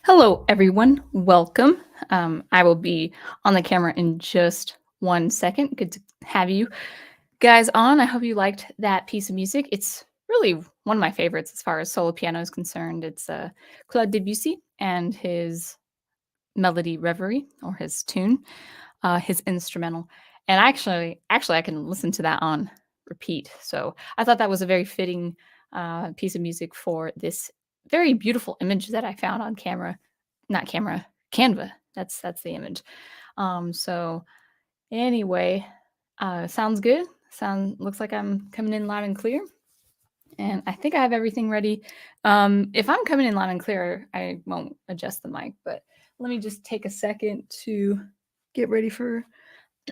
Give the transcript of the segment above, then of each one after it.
Hello, everyone. Welcome. I will be on the camera in just 1 second. Good to have you guys on. I hope you liked that piece of music. It's really one of my favorites as far as solo piano is concerned. It's Claude Debussy and his Melody Reverie, or his tune, his instrumental. And actually, I can listen to that on repeat. So I thought that was a very fitting piece of music for this very beautiful image that I found on camera, not camera, Canva. That's the image. So anyway, sounds good. Looks like I'm coming in loud and clear, and I think I have everything ready. If I'm coming in loud and clear, I won't adjust the mic, but let me just take a second to get ready for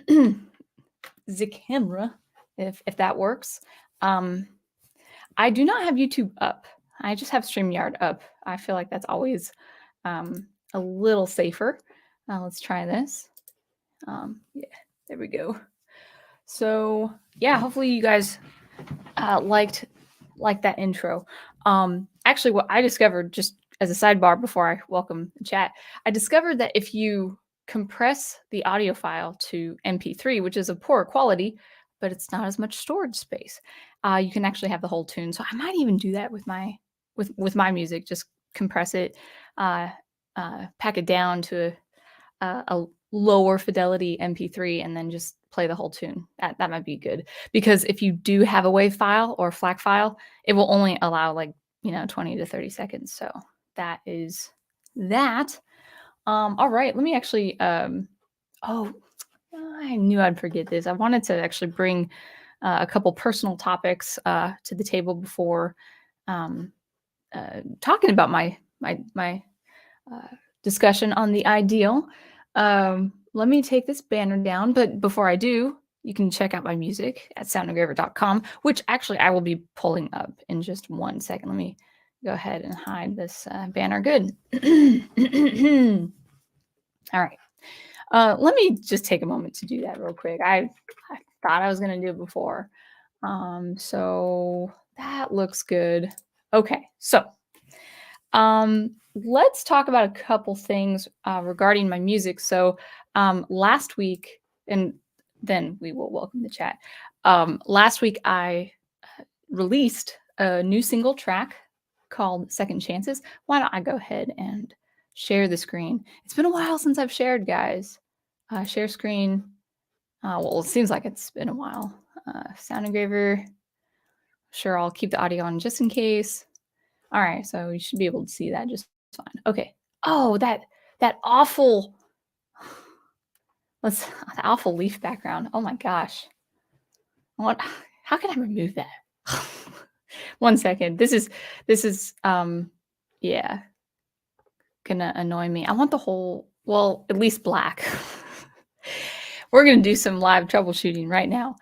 the camera, if that works. I do not have YouTube up. I just have StreamYard up. I feel like that's always a little safer. Let's try this. Yeah, there we go. So yeah, hopefully you guys liked that intro. Actually, what I discovered, just as a sidebar before I welcome the chat, I discovered that if you compress the audio file to MP3, which is of poor quality, but it's not as much storage space, you can actually have the whole tune. So I might even do that with my music. Just compress it, pack it down to a lower fidelity MP3, and then just play the whole tune. That might be good, because if you do have a WAV file or FLAC file, it will only allow 20 to 30 seconds. So that is that. All right, let me actually. Oh, I knew I'd forget this. I wanted to actually bring a couple personal topics to the table before talking about my discussion on the ideal. Let me take this banner down, but before I do, you can check out my music at soundengraver.com, which actually I will be pulling up in just 1 second. Let me go ahead and hide this banner. Good. All right. Let me just take a moment to do that real quick. I thought I was going to do it before. So that looks good. Okay. So let's talk about a couple things regarding my music. So last week, and then we will welcome the chat. Last week, I released a new single track called Second Chances. Why don't I go ahead and share the screen? It's been a while since I've shared, guys. Share screen. Well, it seems like it's been a while. Sound Engraver. Sure, I'll keep the audio on just in case. All right, so you should be able to see that just fine. Okay. Oh, that awful. The awful leaf background. Oh my gosh. How can I remove that? 1 second. This is yeah, gonna annoy me. I want the whole, well, at least black. We're gonna do some live troubleshooting right now,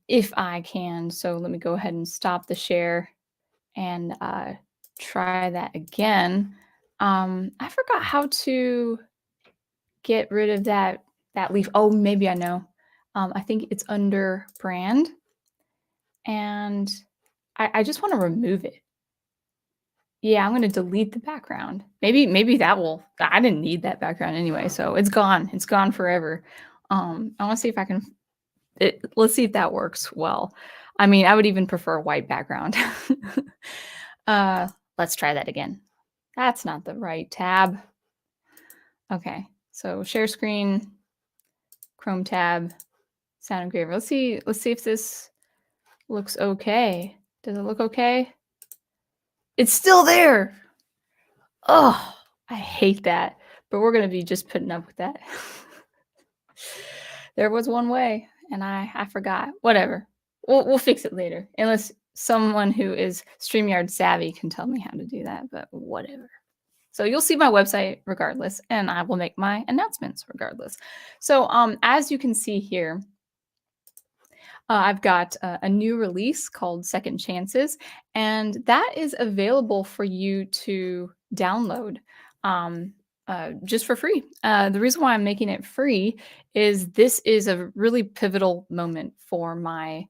if I can. So let me go ahead and stop the share and try that again. I forgot how to get rid of that leaf. Oh, maybe I know. I think it's under brand, and I just want to remove it. Yeah, I'm going to delete the background. Maybe that will. I didn't need that background anyway, so it's gone. It's gone forever. I want to see if I can. Let's see if that works well. I mean, I would even prefer a white background. Let's try that again. That's not the right tab. Okay, so share screen, Chrome tab, Sound Engraver. Let's see if this looks okay. Does it look okay? It's still there. Oh, I hate that. But we're gonna be just putting up with that. There was one way, and I forgot. Whatever. We'll fix it later, unless someone who is StreamYard savvy can tell me how to do that. But whatever. So you'll see my website regardless, and I will make my announcements regardless. So as you can see here, I've got a new release called Second Chances, and that is available for you to download just for free. The reason why I'm making it free is this is a really pivotal moment for my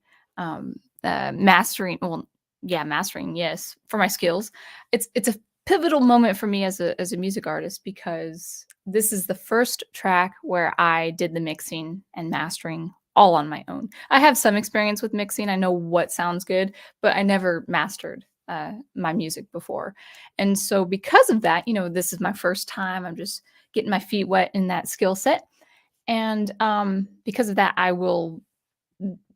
mastering. Well, yeah, mastering, yes, for my skills. It's a pivotal moment for me as a music artist because this is the first track where I did the mixing and mastering all on my own. I have some experience with mixing. I know what sounds good, but I never mastered my music before. And so because of that, this is my first time. I'm just getting my feet wet in that skill set. And because of that, I will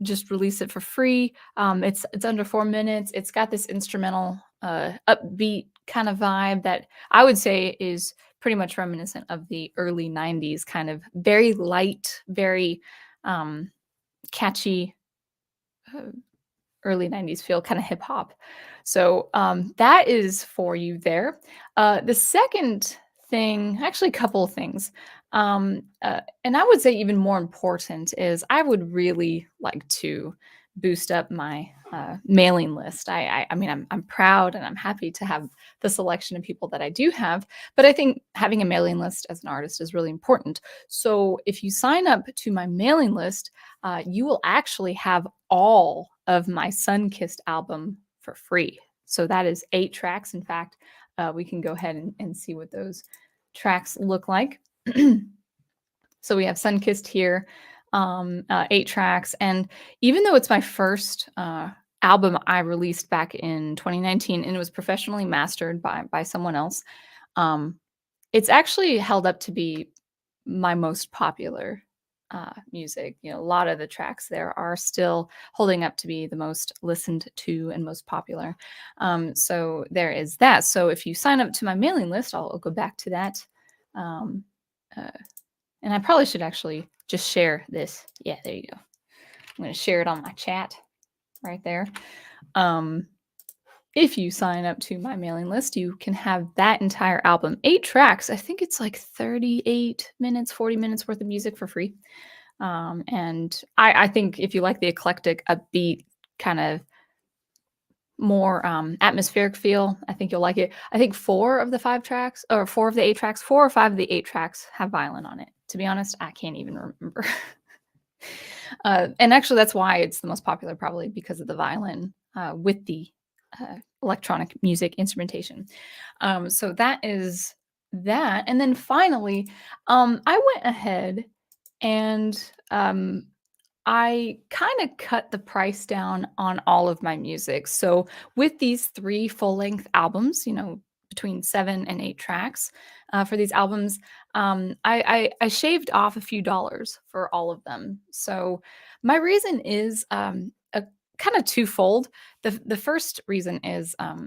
just release it for free. It's under 4 minutes. It's got this instrumental, upbeat kind of vibe that I would say is pretty much reminiscent of the early '90s, kind of very light, very um, catchy, uh, early '90s feel, kind of hip hop. So that is for you there. The second thing, actually, a couple of things. And I would say even more important is I would really like to boost up my mailing list. I mean, I'm proud and I'm happy to have the selection of people that I do have, but I think having a mailing list as an artist is really important. So if you sign up to my mailing list, you will actually have all of my Sun-Kissed album for free. So that is 8 tracks. In fact, we can go ahead and see what those tracks look like. So we have Sun-Kissed here, 8 tracks. And even though it's my first album I released back in 2019 and it was professionally mastered by someone else, it's actually held up to be my most popular music. A lot of the tracks there are still holding up to be the most listened to and most popular. So there is that. So if you sign up to my mailing list, I'll go back to that. Um, uh, and I probably should actually just share this. Yeah, there you go. I'm going to share it on my chat right there. If you sign up to my mailing list, you can have that entire album, 8 tracks. I think it's like 38 minutes, 40 minutes worth of music for free. And I think if you like the eclectic, upbeat, kind of more atmospheric feel, I think you'll like it. I think 4 of the 5 tracks, or 4 of the 8 tracks, 4 or 5 of the 8 tracks have violin on it. To be honest, I can't even remember. And actually, that's why it's the most popular, probably because of the violin with the electronic music instrumentation. So that is that. And then finally, I went ahead and I kind of cut the price down on all of my music. So with these 3 full-length albums, between 7 and 8 tracks for these albums, I shaved off a few dollars for all of them. So my reason is a kind of twofold. The first reason is I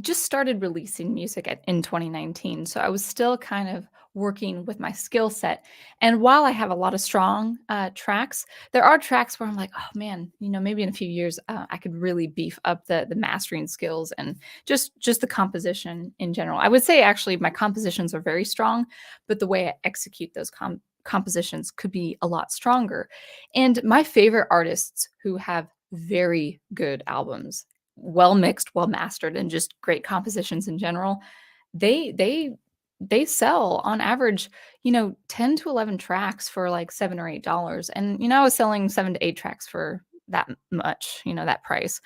just started releasing music in 2019, so I was still kind of working with my skill set. And while I have a lot of strong tracks, there are tracks where I'm like, oh man, maybe in a few years I could really beef up the mastering skills and just the composition in general. I would say actually my compositions are very strong, but the way I execute those compositions could be a lot stronger. And my favorite artists who have very good albums, well mixed, well mastered, and just great compositions in general, they sell on average, 10 to 11 tracks for like $7 or $8. And I was selling 7 to 8 tracks for that much, that price.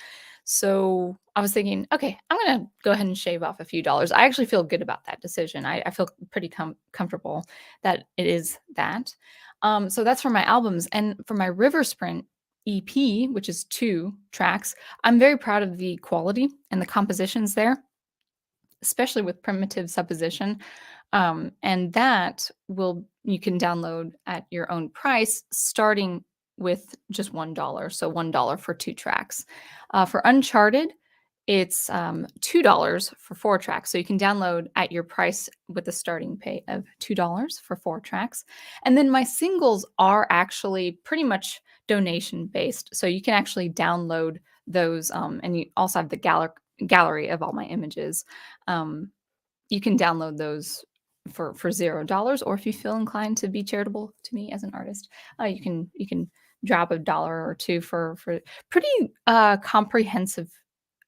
So I was thinking, okay, I'm gonna go ahead and shave off a few dollars. I actually feel good about that decision. I feel pretty comfortable that it is that. So that's for my albums. And for my River Sprint EP, which is 2 tracks, I'm very proud of the quality and the compositions there, especially with primitive supposition. And that you can download at your own price, starting with just $1. So $1 for 2 tracks. For Uncharted, it's $2 for 4 tracks. So you can download at your price with a starting pay of $2 for 4 tracks. And then my singles are actually pretty much donation based. So you can actually download those. And you also have the gallery of all my images. You can download those for $0, or if you feel inclined to be charitable to me as an artist, you can drop $1 or 2 for pretty comprehensive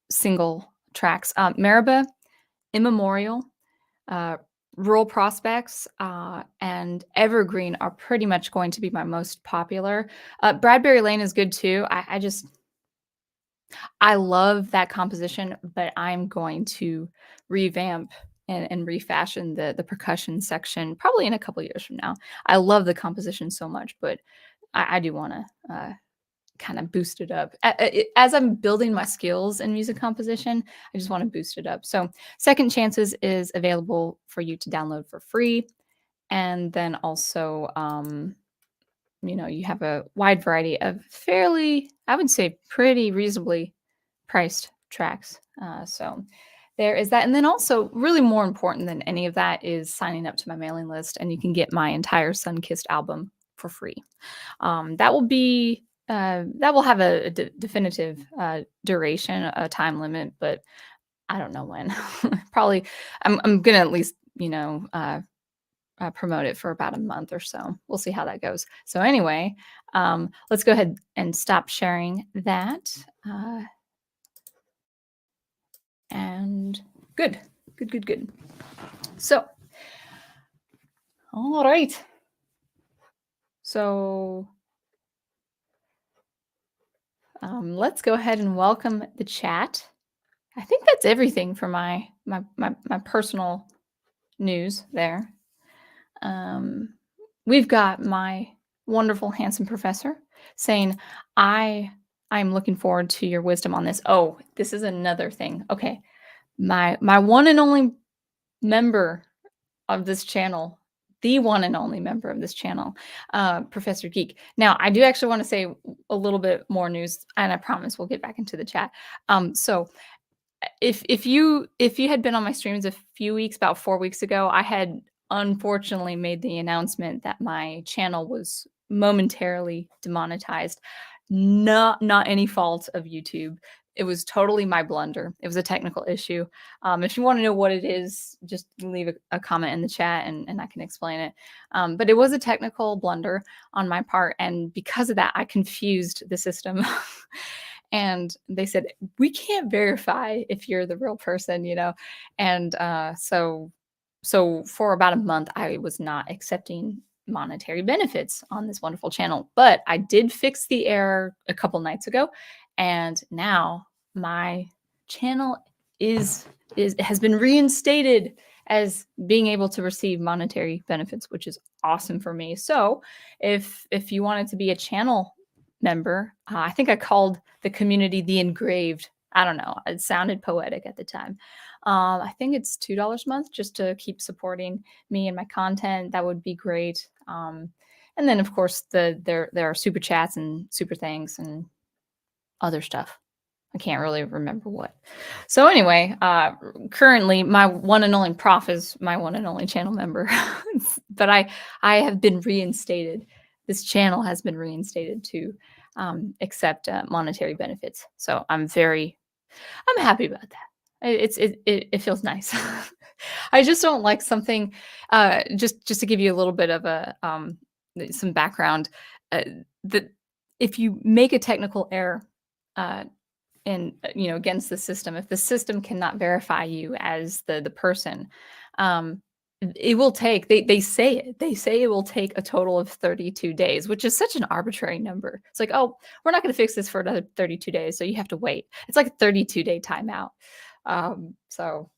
single tracks. Mariba, Immemorial, Rural Prospects, and Evergreen are pretty much going to be my most popular. Bradbury Lane is good too. I just I love that composition, but I'm going to revamp and refashion the percussion section probably in a couple years from now. I love the composition so much, but I do want to kind of boost it up. As I'm building my skills in music composition, I just want to boost it up. So, Second Chances is available for you to download for free. And then also, you have a wide variety of fairly, I would say, pretty reasonably priced tracks. So there is that. And then also, really more important than any of that is signing up to my mailing list, and you can get my entire Sunkissed album for free. That will have a definitive duration, a time limit, but I don't know when. Probably, I'm gonna at least promote it for about a month or so. We'll see how that goes. So anyway, let's go ahead and stop sharing that. And good, good, good, good. So, all right. So, let's go ahead and welcome the chat. I think that's everything for my personal news there. We've got my wonderful, handsome professor saying, I'm looking forward to your wisdom on this. Oh, this is another thing. Okay. My one and only member of this channel, the one and only member of this channel, Professor Geek. Now, I do actually want to say a little bit more news, and I promise we'll get back into the chat. So if you had been on my streams a few weeks, about 4 weeks ago, I had unfortunately made the announcement that my channel was momentarily demonetized. Not any fault of YouTube. It was totally my blunder. It was a technical issue. If you want to know what it is, just leave a comment in the chat and I can explain it. But it was a technical blunder on my part. And because of that, I confused the system. And they said, we can't verify if you're the real person, And so for about a month, I was not accepting monetary benefits on this wonderful channel. But I did fix the error a couple nights ago, and now my channel has been reinstated as being able to receive monetary benefits, which is awesome for me. So if you wanted to be a channel member, I think I called the community the engraved. I don't know. It sounded poetic at the time. I think it's $2 a month just to keep supporting me and my content. That would be great. And then, of course, there are super chats and super thanks and other stuff. I can't really remember what. So anyway, currently my one and only prof is my one and only channel member, but I have been reinstated. This channel has been reinstated to accept monetary benefits. So I'm happy about that. It feels nice. I just don't like something. Just to give you a little bit of some background, that if you make a technical error, and against the system, if the system cannot verify you as the person, it will take. They say it will take a total of 32 days, which is such an arbitrary number. It's like, oh, we're not going to fix this for another 32 days, so you have to wait. It's like a 32-day timeout. So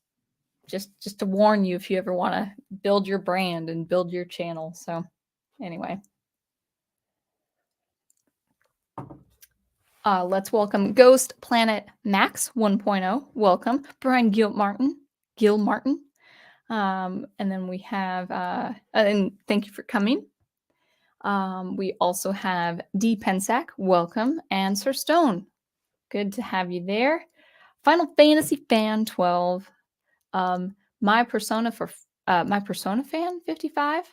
just to warn you if you ever want to build your brand and build your channel. So anyway, let's welcome Ghost Planet Max 1.0. Welcome Brian Gilmartin. And then we have and thank you for coming. We also have D Pensac. Welcome, and Sir Stone. Good to have you there. Final Fantasy Fan 12. My Persona Fan 55,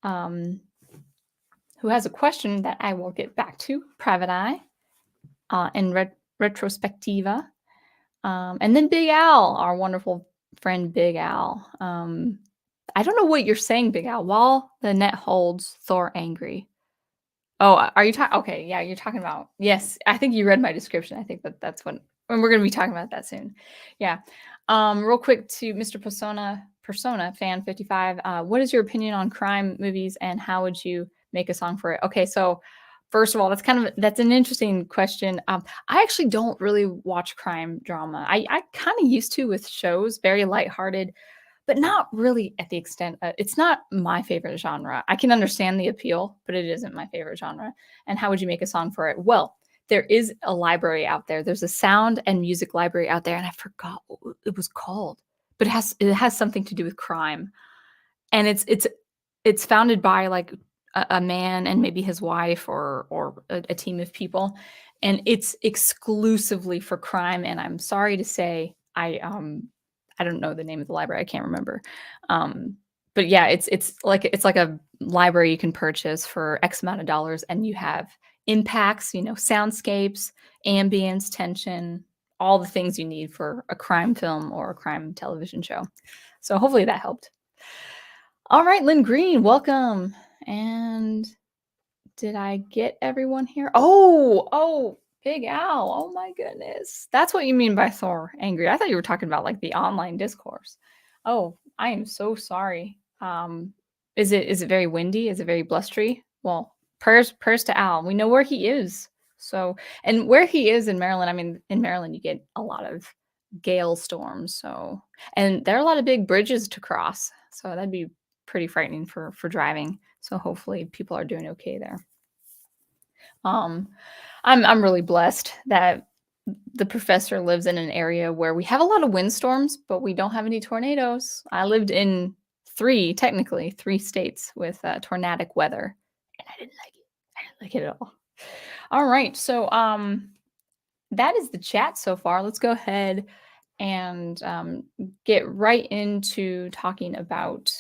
who has a question that I will get back to, Private Eye, and Retrospectiva. And then Big Al, our wonderful friend Big Al. I don't know what you're saying, Big Al. While the net holds, Thor angry. Oh, are you talking? Okay, yeah, you're talking about. Yes, I think you read my description. I think that's what, and we're going to be talking about that soon. Yeah. Real quick to Mr. Persona Fan 55. What is your opinion on crime movies, and how would you make a song for it? Okay, so First of all, that's an interesting question. I actually don't really watch crime drama. I kind of used to with shows, very lighthearted, but not really at the extent it's not my favorite genre. I can understand the appeal, but it isn't my favorite genre. And how would you make a song for it? Well, there is a library out there. There's a sound and music library out there, and I forgot what it was called, but it has something to do with crime. And it's founded by, like, a man and maybe his wife or a team of people, and it's exclusively for crime, and I'm sorry to say, I don't know the name of the library, I can't remember, but yeah, it's like a library you can purchase for X amount of dollars, and you have impacts, soundscapes, ambience, tension, all the things you need for a crime film or a crime television show. So hopefully that helped. All right, Lynn Green, welcome. And did I get everyone here? Oh, Big Al. Oh my goodness. That's what you mean by Thor angry. I thought you were talking about like the online discourse. Oh, I am so sorry. Is it very windy? Is it very blustery? Well, prayers to Al. We know where he is. So, and where he is in Maryland, I mean, in Maryland you get a lot of gale storms. So, and there are a lot of big bridges to cross. So that'd be pretty frightening for driving. So hopefully people are doing okay there. Um, I'm really blessed that the professor lives in an area where we have a lot of windstorms, but we don't have any tornadoes. I lived in technically three states with tornadic weather, and I didn't like it. I didn't like it at all. All right, so that is the chat so far. Let's go ahead and get right into talking about.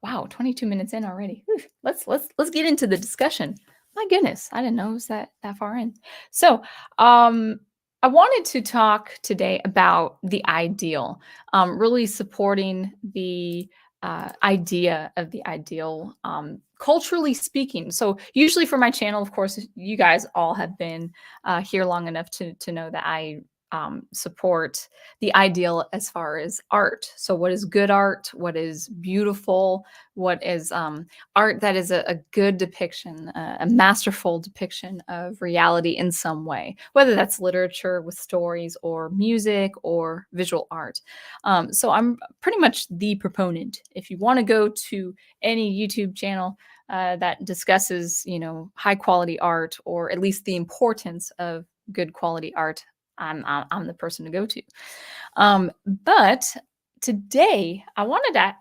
Wow, 22 minutes in already. Whew. Let's get into the discussion. My goodness, I didn't know it was that far in. So, I wanted to talk today about the ideal, really supporting the idea of the ideal, culturally speaking. So, usually for my channel, of course, you guys all have been here long enough to know that I support the ideal as far as art. So, what is good art? What is beautiful? What is art that is a good depiction, a masterful depiction of reality in some way, whether that's literature with stories or music or visual art. So, I'm pretty much the proponent. If you want to go to any YouTube channel that discusses, high quality art, or at least the importance of good quality art, I'm the person to go to. But today I wanted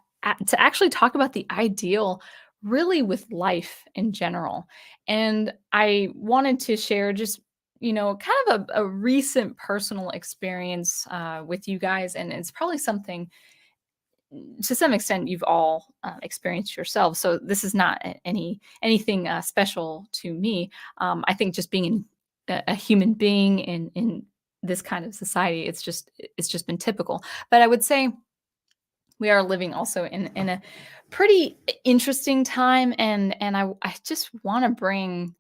to actually talk about the ideal, really with life in general, and I wanted to share just kind of a recent personal experience with you guys, and it's probably something to some extent you've all experienced yourselves. So this is not anything special to me. I think just being a human being in this kind of society, it's just been typical. But I would say we are living also in a pretty interesting time, and I just want to bring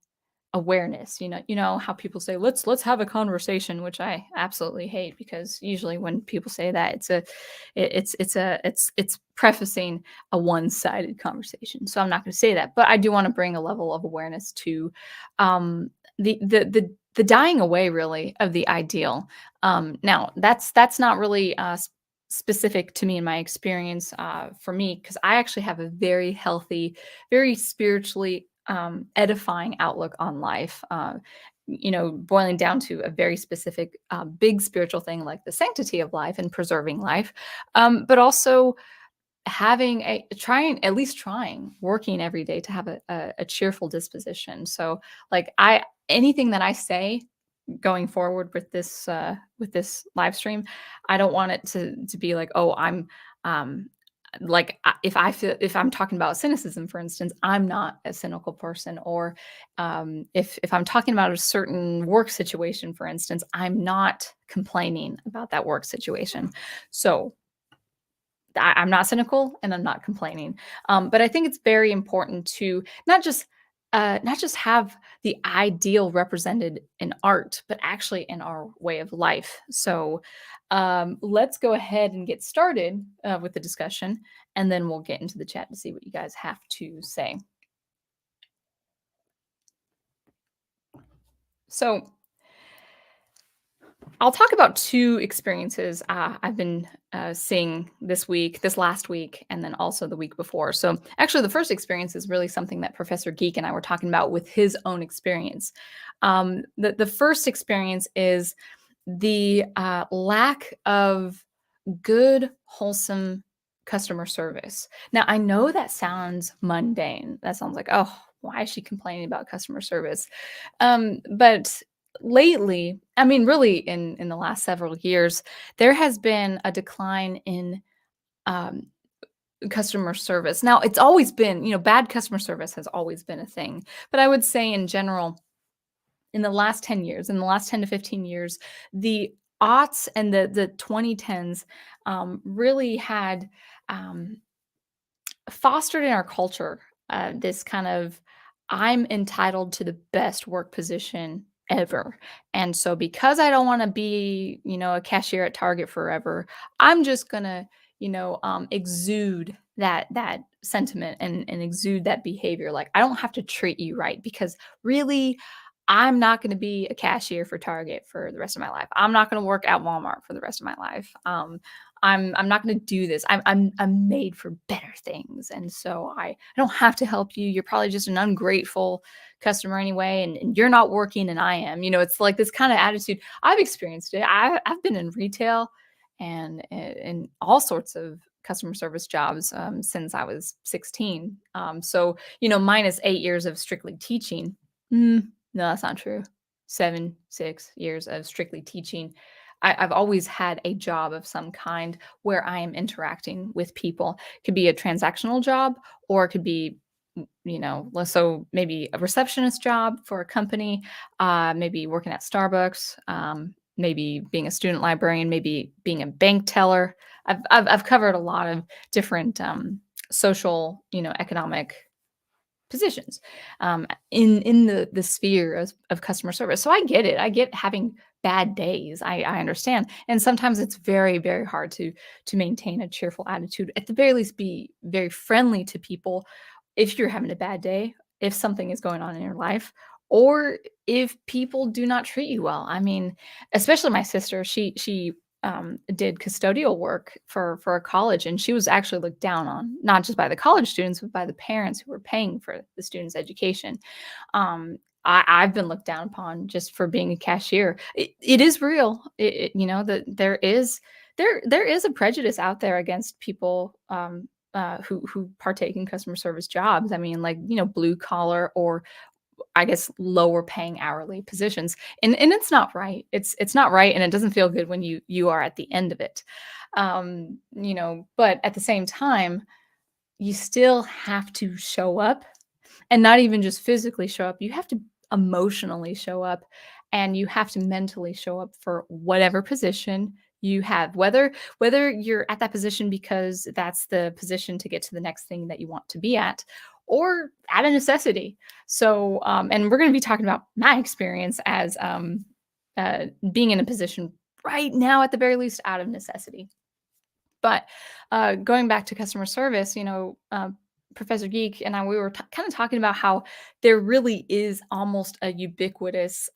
awareness. You know how people say let's have a conversation, which I absolutely hate, because usually when people say that, it's prefacing a one-sided conversation. So I'm not going to say that, but I do want to bring a level of awareness to the dying away, really, of the ideal. Now that's not really specific to me in my experience. For me, because I actually have a very healthy, very spiritually edifying outlook on life. Boiling down to a very specific, big spiritual thing like the sanctity of life and preserving life, but also having at least trying, working every day to have a cheerful disposition. So, like, anything that I say going forward with this live stream, I don't want it to be like, oh, I'm like, if I'm talking about cynicism, for instance, I'm not a cynical person. Or if I'm talking about a certain work situation, for instance, I'm not complaining about that work situation. So I'm not cynical and I'm not complaining. But I think it's very important to not just have the ideal represented in art, but actually in our way of life. So let's go ahead and get started with the discussion, and then we'll get into the chat to see what you guys have to say. So I'll talk about two experiences I've been seeing this last week, and then also the week before. So, actually, the first experience is really something that Professor Geek and I were talking about with his own experience. The first experience is the lack of good, wholesome customer service. Now, I know that sounds mundane. That sounds like, oh, why is she complaining about customer service? But lately, I mean, really in the last several years, there has been a decline in um, customer service. Now, it's always been, bad customer service has always been a thing. But I would say in general, in the last 10 years, in the last 10 to 15 years, the aughts and the 2010s really had um, fostered in our culture this kind of I'm entitled to the best work position ever. And so because I don't want to be, a cashier at Target forever, I'm just going to, exude that sentiment and exude that behavior. Like I don't have to treat you right because really I'm not going to be a cashier for Target for the rest of my life. I'm not going to work at Walmart for the rest of my life. I'm not going to do this. I'm made for better things, and so I don't have to help you. You're probably just an ungrateful customer anyway, and you're not working, and I am. It's like this kind of attitude. I've experienced it. I've been in retail and in all sorts of customer service jobs since I was 16. So minus 8 years of strictly teaching. No, that's not true. 7, 6 years of strictly teaching. I've always had a job of some kind where I am interacting with people. It could be a transactional job, or it could be, so maybe a receptionist job for a company, maybe working at Starbucks, maybe being a student librarian, maybe being a bank teller. I've covered a lot of different social, economic positions in the sphere of customer service. So I get it. I get having bad days. I understand. And sometimes it's very, very hard to maintain a cheerful attitude. At the very least, be very friendly to people if you're having a bad day, if something is going on in your life, or if people do not treat you well. I mean, especially my sister, she did custodial work for a college, and she was actually looked down on, not just by the college students, but by the parents who were paying for the students' education. I've been looked down upon just for being a cashier. It is real, that there is a prejudice out there against people who partake in customer service jobs. I mean, like blue collar or I guess lower paying hourly positions. And it's not right. It's not right, and it doesn't feel good when you are at the end of it. But at the same time, you still have to show up, and not even just physically show up. You have to emotionally show up, and you have to mentally show up for whatever position you have, whether you're at that position because that's the position to get to the next thing that you want to be at, or out of necessity. So and we're going to be talking about my experience as being in a position right now, at the very least, out of necessity. But going back to customer service, Professor Geek and I, we were kind of talking about how there really is almost a ubiquitous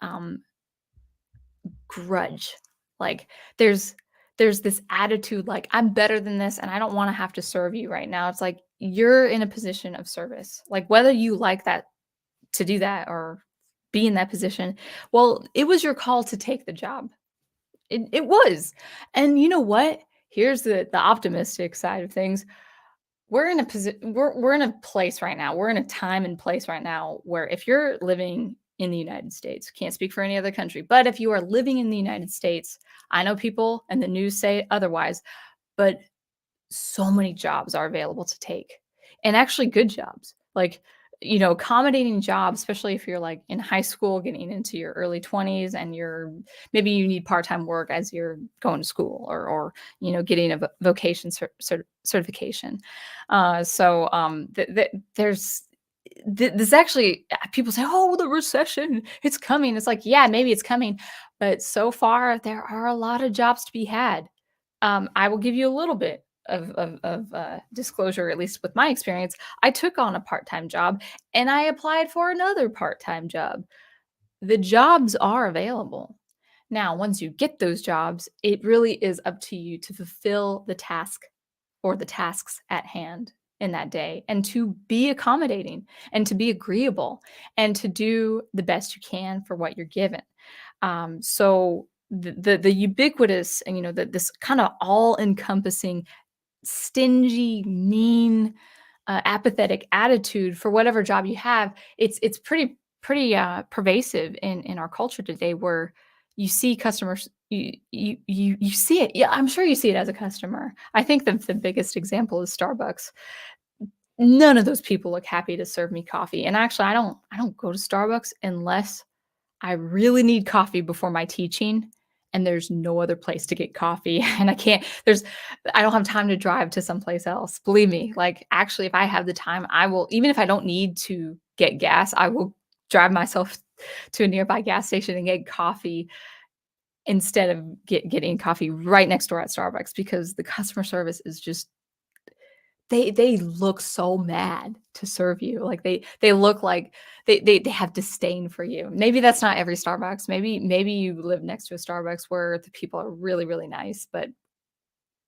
grudge. Like there's this attitude like I'm better than this and I don't want to have to serve you right now. It's like you're in a position of service. Like whether you like that to do that or be in that position, well, it was your call to take the job. It was. And you know what? Here's the optimistic side of things. We're in a place right now. We're in a time and place right now where if you're living in the United States, can't speak for any other country, but if you are living in the United States, I know people and the news say otherwise, but so many jobs are available to take, and actually good jobs. Like, accommodating jobs, especially if you're like in high school, getting into your early 20s, and maybe you need part-time work as you're going to school, or getting a vocation certification. There's this actually, people say, oh, the recession, it's coming. It's like, yeah, maybe it's coming, but so far there are a lot of jobs to be had. I will give you a little bit of disclosure, at least with my experience. I took on a part-time job and I applied for another part-time job. The jobs are available. Now, once you get those jobs, it really is up to you to fulfill the task or the tasks at hand in that day and to be accommodating and to be agreeable and to do the best you can for what you're given. So the ubiquitous and this kind of all encompassing stingy, mean, apathetic attitude for whatever job you have, it's pretty pervasive in our culture today, where you see customers, you see it. Yeah, I'm sure you see it as a customer. I think the biggest example is Starbucks. None of those people look happy to serve me coffee, and actually, I don't go to Starbucks unless I really need coffee before my teaching, and there's no other place to get coffee, and I don't have time to drive to someplace else. Believe me, like, actually, if I have the time, I will, even if I don't need to get gas, I will drive myself to a nearby gas station and get coffee instead of getting coffee right next door at Starbucks, because the customer service is just, they look so mad to serve you. Like, they look like they have disdain for you. Maybe that's not every Starbucks. Maybe you live next to a Starbucks where the people are really, really nice, but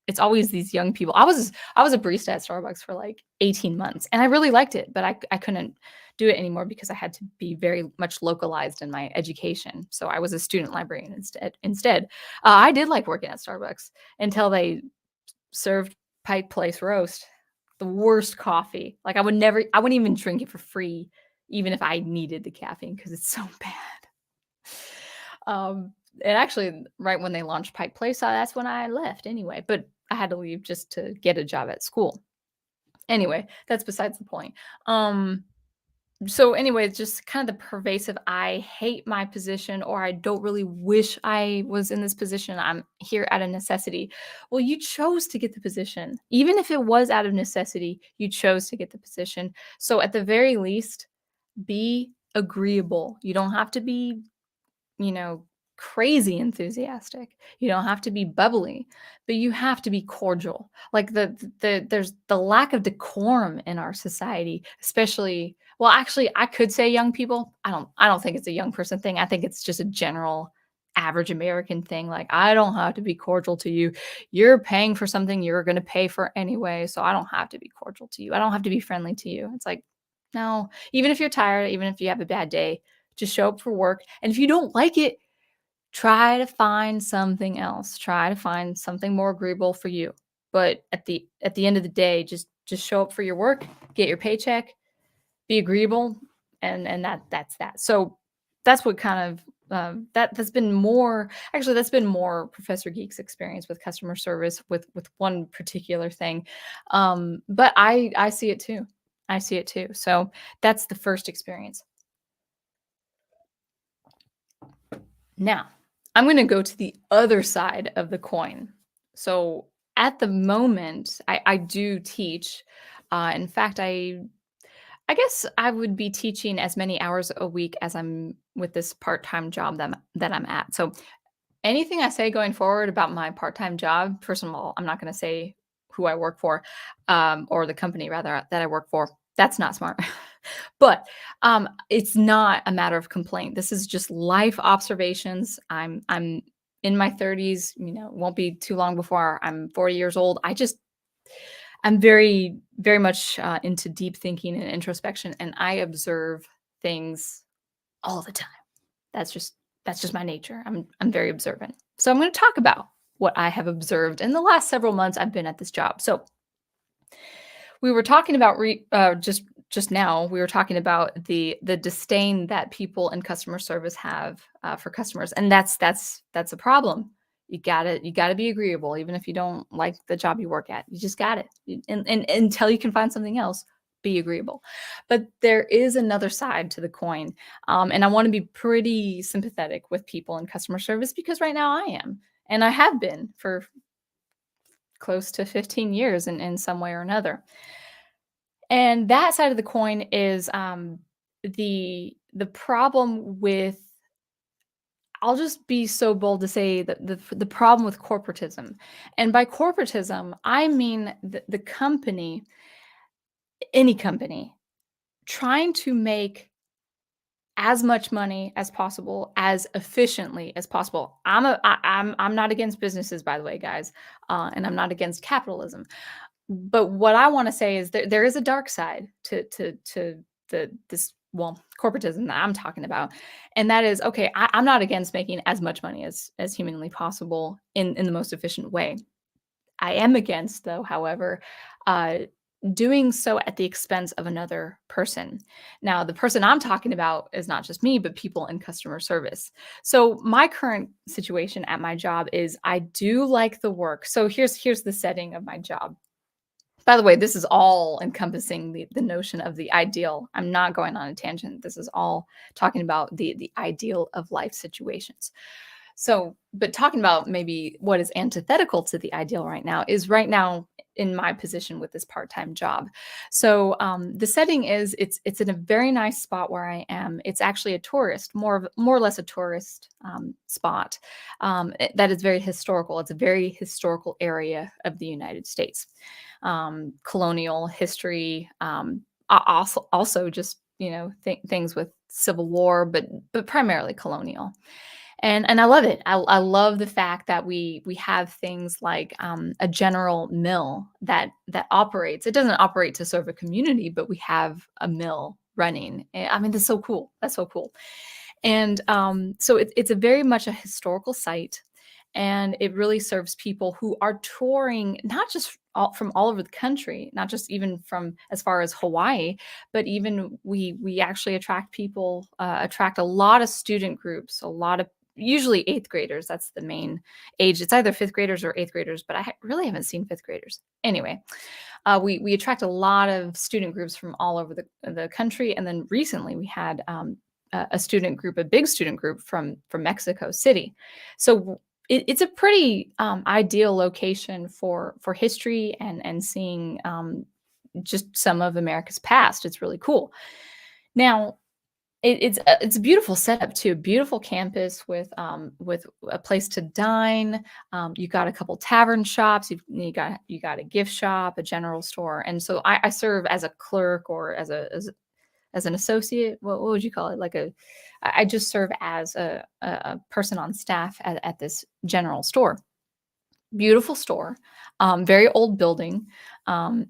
it's always these young people. I was a barista at Starbucks for like 18 months, and I really liked it, but I couldn't do it anymore because I had to be very much localized in my education. So I was a student librarian instead. I did like working at Starbucks until they served Pike Place roast, the worst coffee. Like, I wouldn't even drink it for free, even if I needed the caffeine, because it's so bad. And actually, right when they launched Pike Place, that's when I left anyway. But I had to leave just to get a job at school. Anyway, that's besides the point. So anyway, it's just kind of the pervasive, I hate my position, or I don't really wish I was in this position. I'm here out of necessity. Well, you chose to get the position. Even if it was out of necessity, you chose to get the position. So at the very least, be agreeable. You don't have to be, you know, crazy enthusiastic. You don't have to be bubbly, but you have to be cordial. Like, there's the lack of decorum in our society, especially, well, actually, I could say young people. I don't think it's a young person thing. I think it's just a general average American thing. Like, I don't have to be cordial to you. You're paying for something you're going to pay for anyway, so I don't have to be cordial to you. I don't have to be friendly to you. It's like, no, even if you're tired, even if you have a bad day, just show up for work. And if you don't like it, try to find something else. Try to find something more agreeable for you. But at the end of the day, just show up for your work, get your paycheck, be agreeable, and that's that. So that's what kind of that's been more, actually, that's been more Professor Geek's experience with customer service, with one particular thing. But I see it too. I see it too. So that's the first experience. Now, I'm going to go to the other side of the coin. So at the moment, I do teach. In fact, I guess I would be teaching as many hours a week as I'm with this part-time job that I'm at. So anything I say going forward about my part-time job, first of all, I'm not going to say who I work for, or the company rather that I work for. That's not smart. But it's not a matter of complaint. This is just life observations. I'm in my 30s. Won't be too long before I'm 40 years old. I'm very, very much into deep thinking and introspection, and I observe things all the time. That's just my nature. I'm very observant. So I'm going to talk about what I have observed in the last several months I've been at this job. So we were talking about just now. We were talking about the disdain that people in customer service have for customers, and that's a problem. You gotta be agreeable, even if you don't like the job you work at. You just got it, and until you can find something else, be agreeable. But there is another side to the coin, and I want to be pretty sympathetic with people in customer service, because right now I am, and I have been for close to 15 years in some way or another. And that side of the coin is the problem with, I'll just be so bold to say that the problem with corporatism. And by corporatism, I mean the company, any company, trying to make as much money as possible, as efficiently as possible. I'm not against businesses, by the way, guys, and I'm not against capitalism. But what I wanna say is there is a dark side to this, well, corporatism that I'm talking about, and that is, okay, I'm not against making as much money as humanly possible in the most efficient way. I am against, though, however, uh, doing so at the expense of another person. Now, the person I'm talking about is not just me, but people in customer service. So, my current situation at my job is I do like the work. So, here's the setting of my job. By the way, this is all encompassing the notion of the ideal. I'm not going on a tangent. This is all talking about the ideal of life situations. So, but talking about maybe what is antithetical to the ideal right now is right now in my position with this part-time job. So, the setting is it's in a very nice spot where I am. It's actually a tourist, more or less a tourist spot that is very historical. It's a very historical area of the United States, colonial history, also just things with Civil War, but primarily colonial. And I love it. I love the fact that we have things like a general mill that operates. It doesn't operate to serve a community, but we have a mill running. I mean, that's so cool. That's so cool. And so it's a very much a historical site, and it really serves people who are touring, not just from all over the country, not just even from as far as Hawaii, but even we actually attract people, attract a lot of student groups, a lot of usually eighth graders. That's the main age. It's either fifth graders or eighth graders, but really haven't seen fifth graders. Anyway, we attract a lot of student groups from all over the country, and then recently we had a student group, a big student group from Mexico City. So it's a pretty ideal location for history and seeing just some of America's past. It's really cool. Now, it's a beautiful setup too. Beautiful campus with a place to dine. You got a couple tavern shops. You got a gift shop, a general store, and so I serve as a clerk or as an associate. What would you call it? I just serve as a person on staff at this general store. Beautiful store, very old building.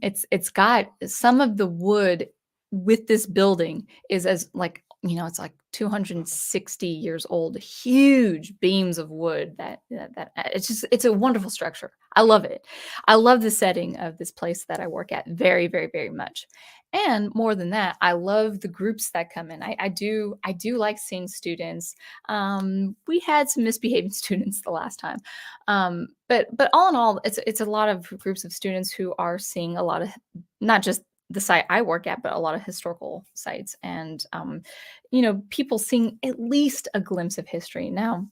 It's got some of the wood with this building is as like it's like 260 years old. Huge beams of wood it's a wonderful structure. I love it. I love the setting of this place that I work at very, very, very much. And more than that, I love the groups that come in. I do like seeing students. We had some misbehaving students the last time, but all in all, it's a lot of groups of students who are seeing a lot of not just the site I work at, but a lot of historical sites, and people seeing at least a glimpse of history. Now,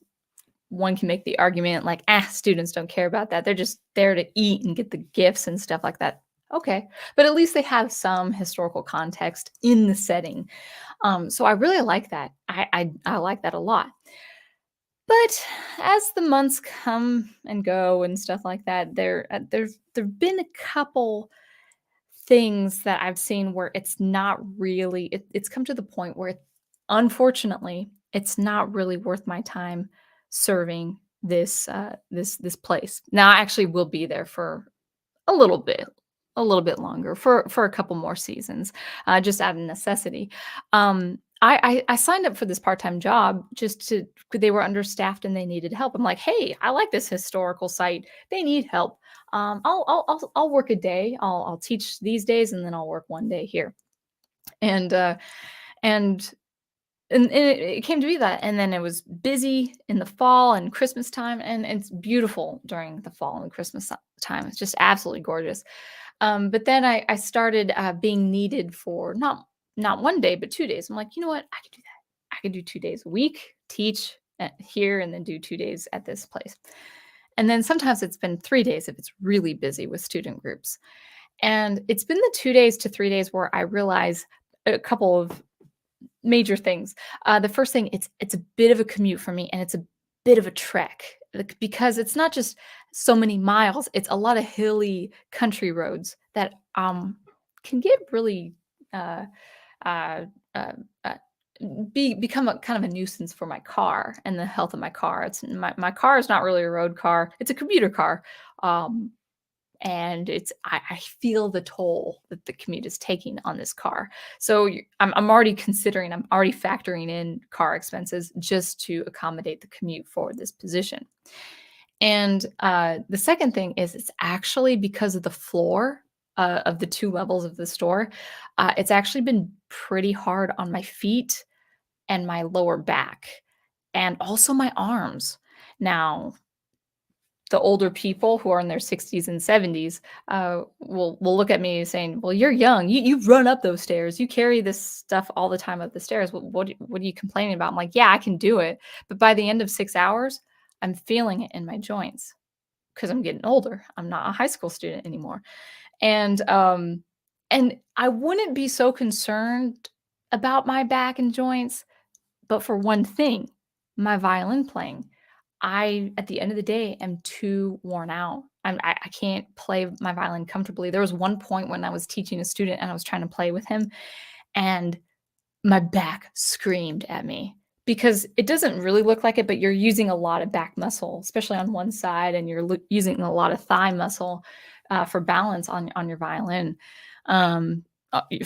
one can make the argument like, students don't care about that. They're just there to eat and get the gifts and stuff like that. Okay, but at least they have some historical context in the setting. So I really like that. I like that a lot. But as the months come and go and stuff like that, there've been a couple things that I've seen where it's not really it's come to the point where unfortunately it's not really worth my time serving this place. Now I actually will be there for a little bit, longer for a couple more seasons, just out of necessity. I signed up for this part-time job just to they were understaffed and they needed help. I'm like, "Hey, I like this historical site. They need help. I'll work a day. I'll teach these days, and then I'll work one day here." And and and it came to be that, and then it was busy in the fall and Christmas time, and it's beautiful during the fall and Christmas time. It's just absolutely gorgeous. But then I started being needed for not one day, but 2 days. I'm like, you know what? I could do that. I could do 2 days a week, teach here, and then do 2 days at this place. And then sometimes it's been 3 days if it's really busy with student groups. And it's been the 2 days to 3 days where I realize a couple of major things. The first thing, it's a bit of a commute for me, and it's a bit of a trek, because it's not just so many miles, it's a lot of hilly country roads that can get really uh, uh, uh, uh, become a kind of a nuisance for my car and the health of my car. It's my car is not really a road car. It's a commuter car. Um, and I feel the toll that the commute is taking on this car. So I'm already considering, I'm already factoring in car expenses just to accommodate the commute for this position. And the second thing is it's actually because of the floor of the two levels of the store. It's actually been pretty hard on my feet and my lower back and also my arms. Now, the older people who are in their 60s and 70s will look at me saying, "Well, you're young. You run up those stairs. You carry this stuff all the time up the stairs. What are you complaining about?" I'm like, "Yeah, I can do it, but by the end of 6 hours, I'm feeling it in my joints because I'm getting older. I'm not a high school student anymore." And I wouldn't be so concerned about my back and joints, but for one thing, my violin playing. I, at the end of the day, am too worn out. I can't play my violin comfortably. There was one point when I was teaching a student and I was trying to play with him, and my back screamed at me because it doesn't really look like it, but you're using a lot of back muscle, especially on one side, and you're using a lot of thigh muscle for balance on your violin, um,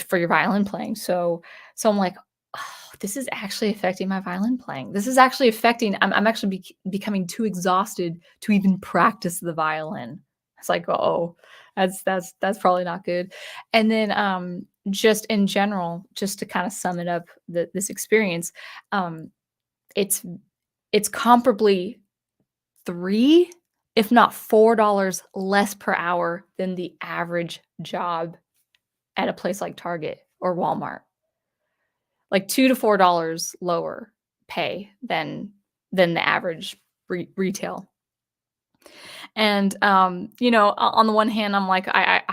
for your violin playing. So I'm like, oh, this is actually affecting my violin playing. This is actually affecting. I'm actually becoming too exhausted to even practice the violin. It's like, oh, that's probably not good. And then just in general, just to kind of sum it up, this experience, um, it's it's comparably 3, if not $4 less per hour than the average job at a place like Target or Walmart. Like $2 to $4 lower pay than the average retail. And, on the one hand, I'm like, I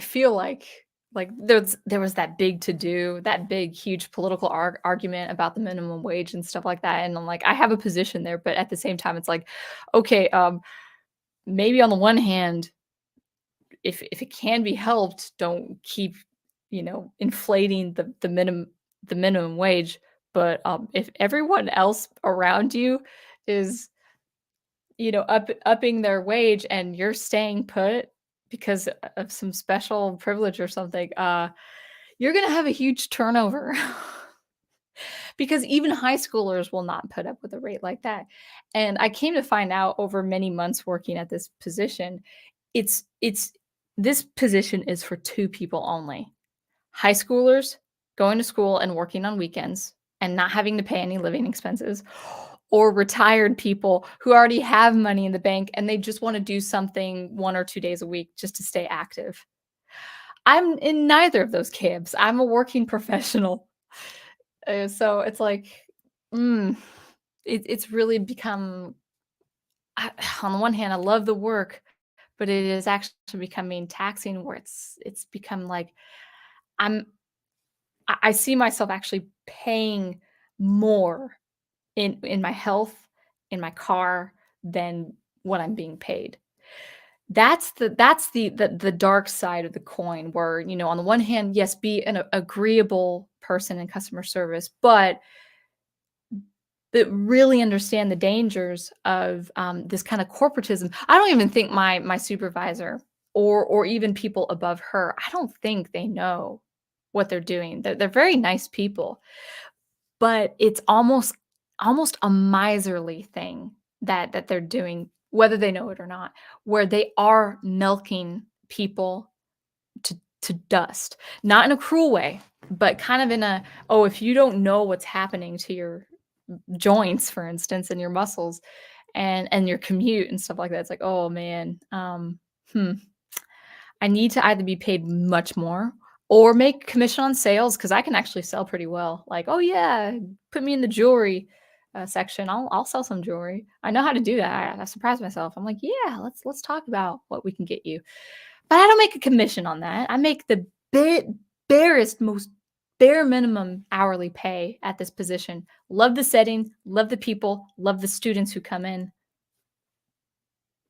feel like there was that big to do, that big, huge political argument about the minimum wage and stuff like that. And I'm like, I have a position there, but at the same time, it's like, okay, maybe on the one hand, if it can be helped, don't keep, inflating the minimum wage. But if everyone else around you is upping their wage and you're staying put because of some special privilege or something, you're gonna have a huge turnover. Because even high schoolers will not put up with a rate like that. And I came to find out over many months working at this position, it's this position is for 2 people only. High schoolers going to school and working on weekends and not having to pay any living expenses, or retired people who already have money in the bank and they just wanna do something 1 or 2 days a week just to stay active. I'm in neither of those camps. I'm a working professional. So it's like, mm, it's really become I on the one hand, I love the work, but it is actually becoming taxing where it's become like I'm I see myself actually paying more in my health, in my car, than what I'm being paid. That's the dark side of the coin where, on the one hand, yes, be an agreeable person in customer service, but really understand the dangers of this kind of corporatism. I don't even think my supervisor or even people above her, I don't think they know what they're doing. They're very nice people, but it's almost a miserly thing that they're doing, whether they know it or not, where they are milking people to dust, not in a cruel way, but kind of in a, oh, if you don't know what's happening to your joints, for instance, and your muscles and your commute and stuff like that. It's like, oh man, hmm, I need to either be paid much more or make commission on sales because I can actually sell pretty well. Like, oh yeah, put me in the jewelry section. I'll sell some jewelry. I know how to do that. I surprise myself. I'm like, yeah, let's talk about what we can get you. But I don't make a commission on that. I make the barest, most bare minimum hourly pay at this position. Love the setting, love the people, love the students who come in.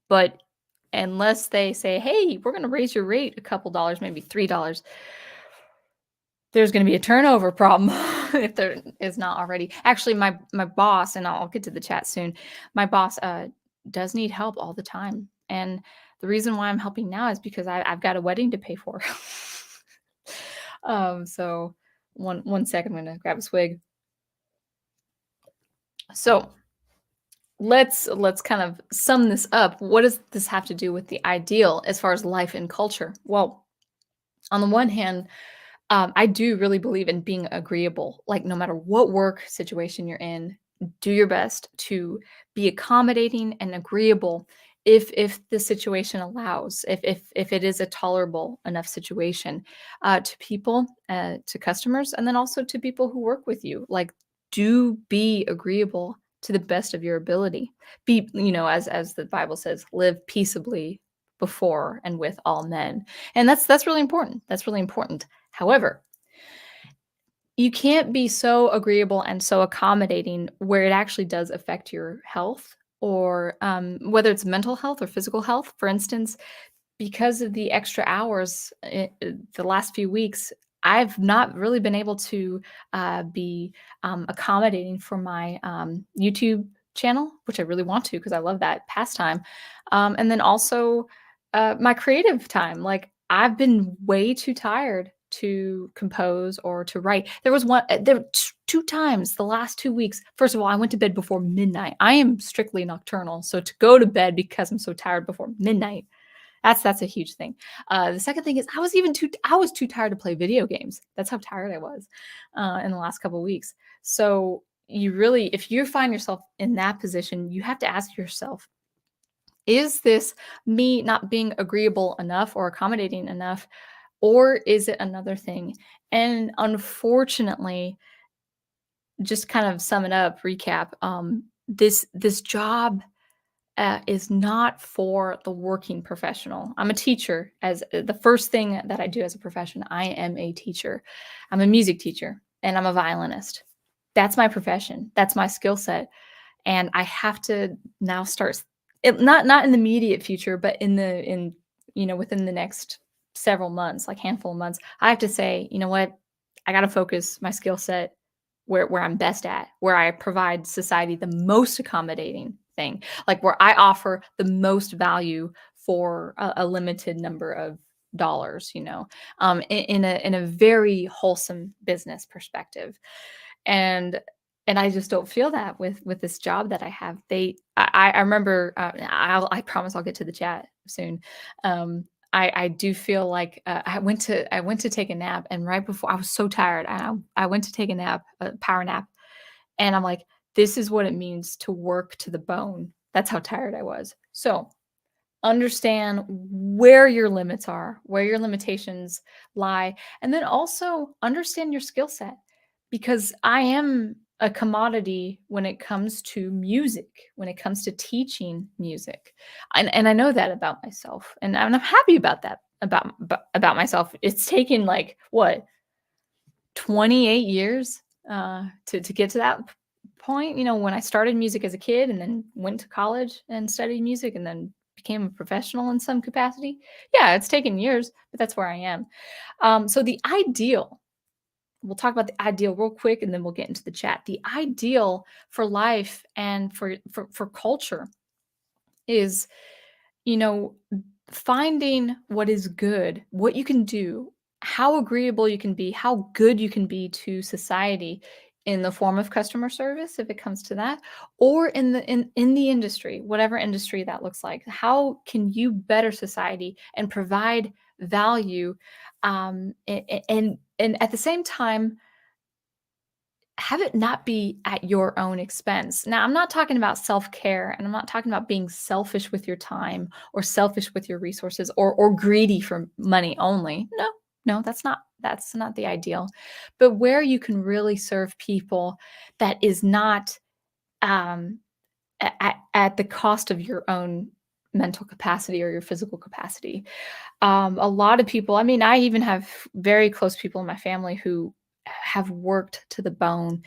But unless they say, "Hey, we're gonna raise your rate a couple dollars, maybe $3," there's going to be a turnover problem if there is not already. Actually, my boss, and I'll get to the chat soon. My boss does need help all the time, and the reason why I'm helping now is because I've got a wedding to pay for. So one second, I'm gonna grab a swig. So let's kind of sum this up. What does this have to do with the ideal as far as life and culture? Well, on the one hand, I do really believe in being agreeable. Like no matter what work situation you're in, do your best to be accommodating and agreeable if the situation allows, if it is a tolerable enough situation to people, to customers, and then also to people who work with you. Like do be agreeable to the best of your ability. Be, as the Bible says, live peaceably before and with all men. And that's really important. That's really important. However, you can't be so agreeable and so accommodating where it actually does affect your health, or whether it's mental health or physical health. For instance, because of the extra hours the last few weeks, I've not really been able to be accommodating for my YouTube channel, which I really want to because I love that pastime. And then also my creative time. Like I've been way too tired to compose or to write. There was there were two times the last 2 weeks. First of all, I went to bed before midnight. I am strictly nocturnal, so to go to bed because I'm so tired before midnight, that's a huge thing. The second thing is I was too tired to play video games. That's how tired I was in the last couple of weeks. So you really, if you find yourself in that position, you have to ask yourself, is this me not being agreeable enough or accommodating enough, or is it another thing? And unfortunately, just kind of sum it up, recap, this job is not for the working professional. I'm a teacher. As the first thing that I do as a profession, I am a teacher. I'm a music teacher and I'm a violinist. That's my profession. That's my skill set. And I have to now start not in the immediate future, but in within the next several months, like handful of months, I have to say, you know what? I got to focus my skill set where I'm best at, where I provide society the most accommodating thing, like where I offer the most value for a limited number of dollars, in a very wholesome business perspective. And I just don't feel that with this job that I have. I remember, I promise I'll get to the chat soon. I do feel like I went to take a nap, and right before, I was so tired. I went to take a nap, a power nap, and I'm like, this is what it means to work to the bone. That's how tired I was. So understand where your limits are, where your limitations lie, and then also understand your skill set, because I am a commodity when it comes to music, when it comes to teaching music. And I know that about myself, and I'm happy about that about myself. It's taken like what, 28 years to get to that point. When I started music as a kid and then went to college and studied music and then became a professional in some capacity. Yeah, it's taken years, but that's where I am. So the ideal, we'll talk about the ideal real quick and then we'll get into the chat. The ideal for life and for culture is, you know, finding what is good, what you can do, how agreeable you can be, how good you can be to society in the form of customer service, if it comes to that, or in the industry, whatever industry that looks like. How can you better society and provide value, and at the same time have it not be at your own expense. Now, I'm not talking about self-care, and I'm not talking about being selfish with your time or selfish with your resources, or greedy for money only. No, no, that's not the ideal. But where you can really serve people, that is not um, at the cost of your own mental capacity or your physical capacity. A lot of people, I mean, I even have very close people in my family who have worked to the bone,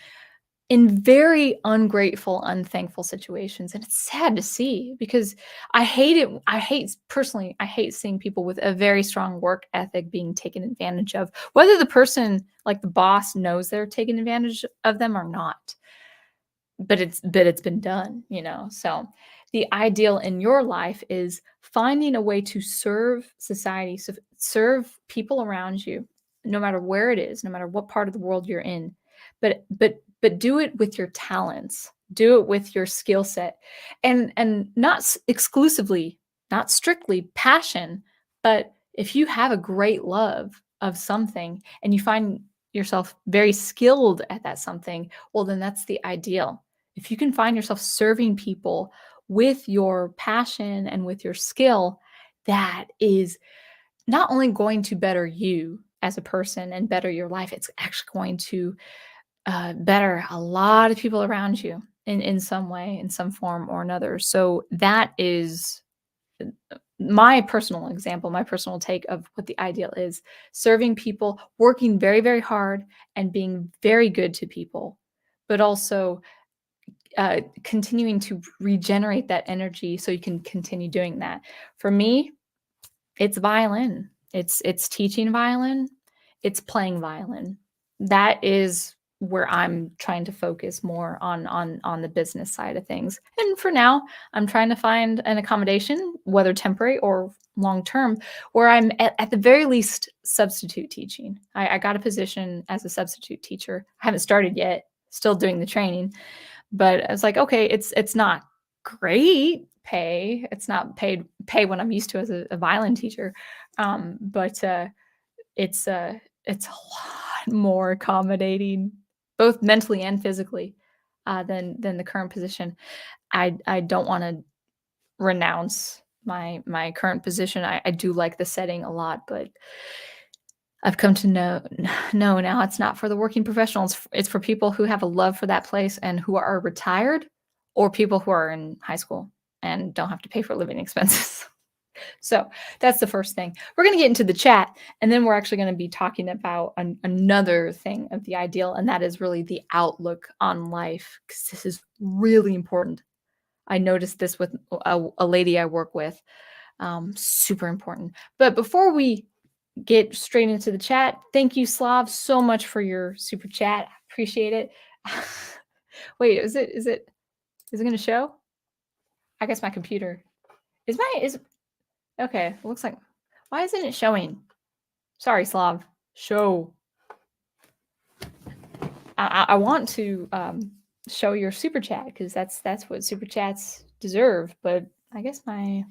in very ungrateful, unthankful situations, and it's sad to see because I hate personally, I hate seeing people with a very strong work ethic being taken advantage of, whether the person, like the boss, knows they're taking advantage of them or not. But it's been done, you know? So, the ideal in your life is finding a way to serve society, serve people around you, no matter where it is, no matter what part of the world you're in, but do it with your talents, do it with your skill set, and not exclusively, not strictly passion, but if you have a great love of something and you find yourself very skilled at that something, well, then that's the ideal. If you can find yourself serving people with your passion and with your skill, that is not only going to better you as a person and better your life, it's actually going to better a lot of people around you in some way, in some form or another. So that is my personal example, my personal take of what the ideal is: serving people, working very, very hard, and being very good to people, but also continuing to regenerate that energy so you can continue doing that. For me, it's violin. It's teaching violin. It's playing violin. That is where I'm trying to focus more on the business side of things. And for now, I'm trying to find an accommodation, whether temporary or long term, where I'm at the very least substitute teaching. I got a position as a substitute teacher. I haven't started yet, still doing the training, but I was like, okay, it's not great pay. It's not paid pay what I'm used to as a violin teacher, but it's it's a lot more accommodating, both mentally and physically, than the current position. I don't want to renounce my current position. I do like the setting a lot, but I've come to know no, now it's not for the working professionals. It's for people who have a love for that place and who are retired, or people who are in high school and don't have to pay for living expenses. So that's the first thing. We're going to get into the chat, and then we're actually going to be talking about another thing of the ideal, and that is really the outlook on life, because this is really important. I noticed this with a lady I work with. Super important. But before we get straight into the chat, thank you, Slav, so much for your super chat. Appreciate it. Wait, is it going to show? I guess my computer is okay. It looks like, why isn't it showing? Sorry, Slav. Show. I want to show your super chat because that's what super chats deserve. But I guess my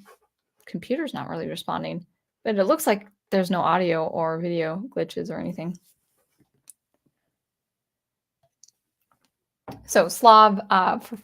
computer's not really responding. But it looks like there's no audio or video glitches or anything. So Slav, for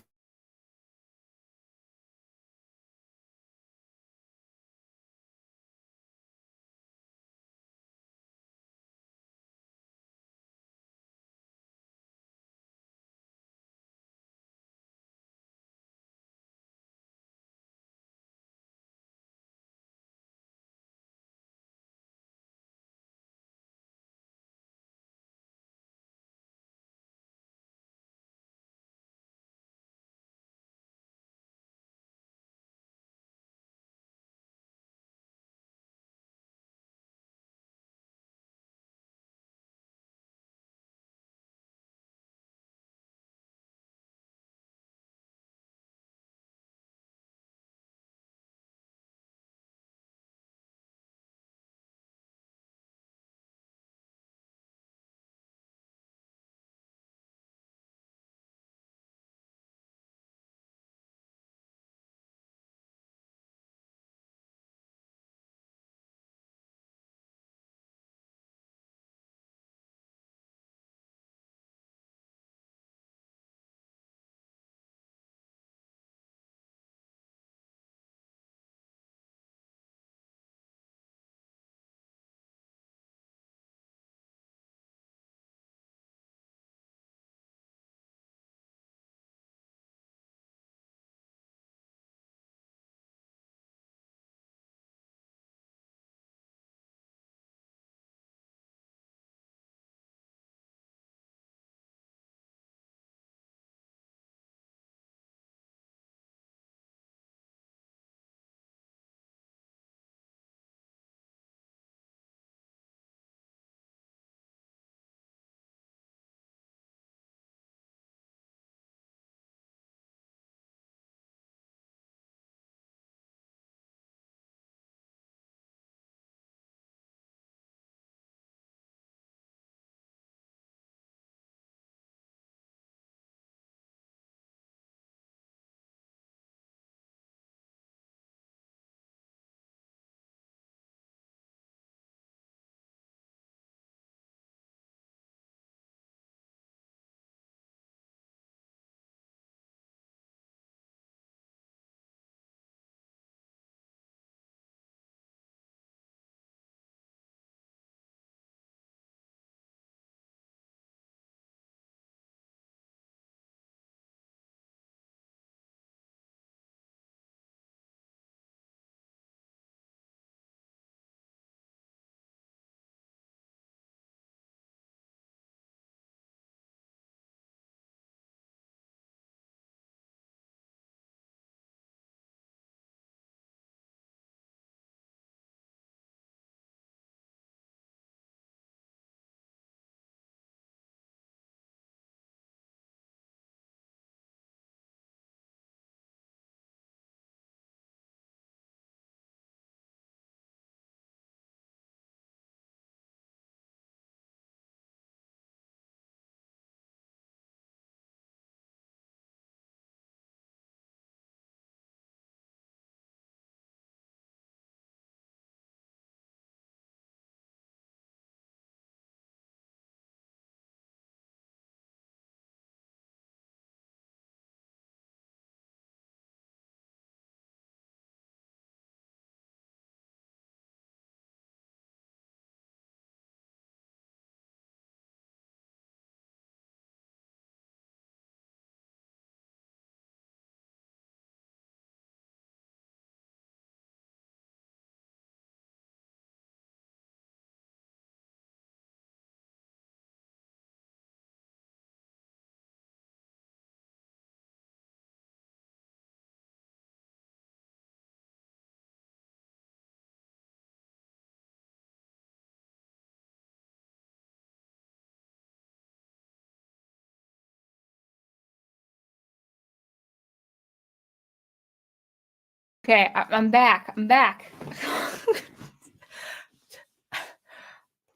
Okay, I'm back. I'm back.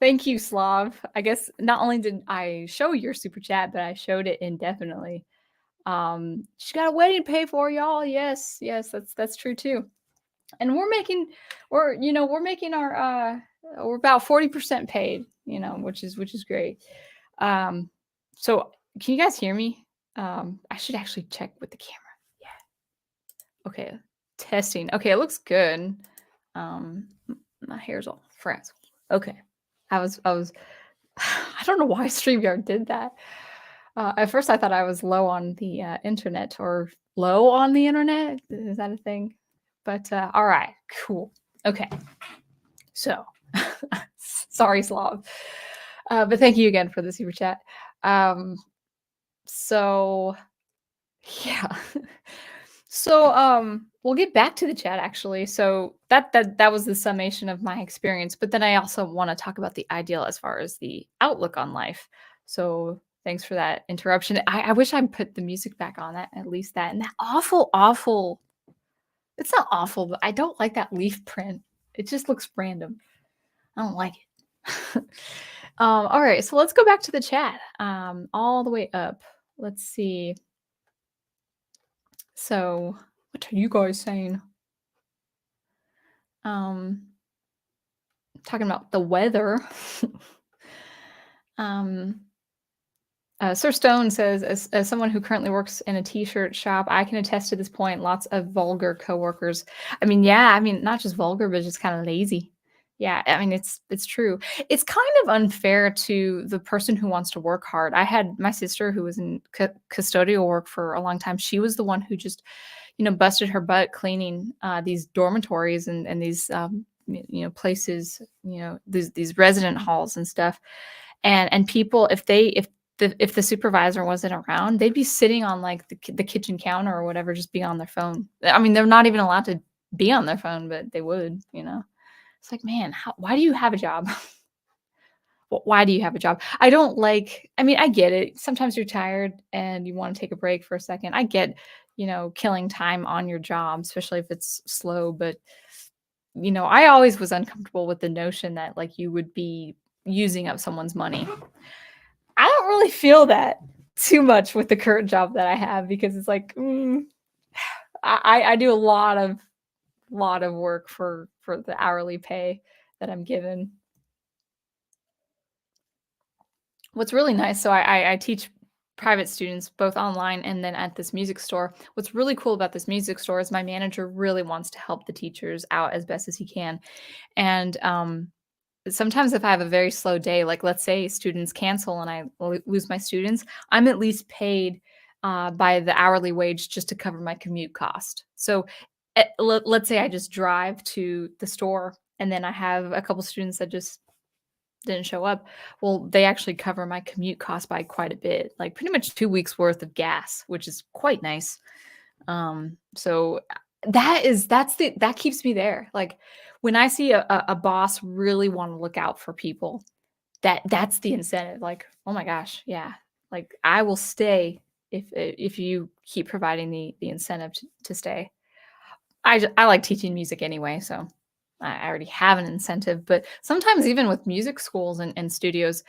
Thank you, Slav. I guess not only did I show your super chat, but I showed it indefinitely. She got a wedding to pay for, y'all. Yes, yes, that's true too. And we're making we're about 40% paid, which is great. So can you guys hear me? I should actually check with the camera. Yeah. Okay. Testing. Okay, it looks good. My hair's all frazzled. Okay. I was I don't know why StreamYard did that. At first I thought I was low on the internet, or low on the internet. Is that a thing? But all right, cool. Okay. So, sorry, Slav. But thank you again for the super chat. So yeah. So we'll get back to the chat actually. So that was the summation of my experience, but then I also want to talk about the ideal as far as the outlook on life. So thanks for that interruption. I wish I put the music back on, that, at least that, and that awful, it's not awful, but I don't like that leaf print. It just looks random. I don't like it. All right, so let's go back to the chat. All the way up. Let's see. So, what are you guys saying? Talking about the weather. Sir Stone says, as someone who currently works in a t-shirt shop, I can attest to this point. Lots of vulgar coworkers. I mean, yeah, I mean, not just vulgar, but just kind of lazy. Yeah, I mean, it's true. It's kind of unfair to the person who wants to work hard. I had my sister who was in custodial work for a long time. She was the one who just, busted her butt cleaning these dormitories and these places, these resident halls and stuff. And people, if the supervisor wasn't around, they'd be sitting on like the kitchen counter or whatever, just be on their phone. I mean, they're not even allowed to be on their phone, but they would. It's like, man, why do you have a job? Why do you have a job? I mean, I get it. Sometimes you're tired and you want to take a break for a second. I get, killing time on your job, especially if it's slow. But, I always was uncomfortable with the notion that like you would be using up someone's money. I don't really feel that too much with the current job that I have, because it's like, I do a lot of work for the hourly pay that I'm given. What's really nice, so I teach private students both online and then at this music store. What's really cool about this music store is my manager really wants to help the teachers out as best as he can. And sometimes if I have a very slow day, like let's say students cancel and I lose my students, I'm at least paid by the hourly wage just to cover my commute cost. So let's say I just drive to the store and then I have a couple students that just didn't show up. Well, they actually cover my commute cost by quite a bit, like pretty much 2 weeks worth of gas, which is quite nice. So that keeps me there. Like when I see a boss really want to look out for people, that's the incentive. Like, oh my gosh, yeah, like I will stay if you keep providing the incentive to stay. I like teaching music anyway, so I already have an incentive. But sometimes even with music schools and studios,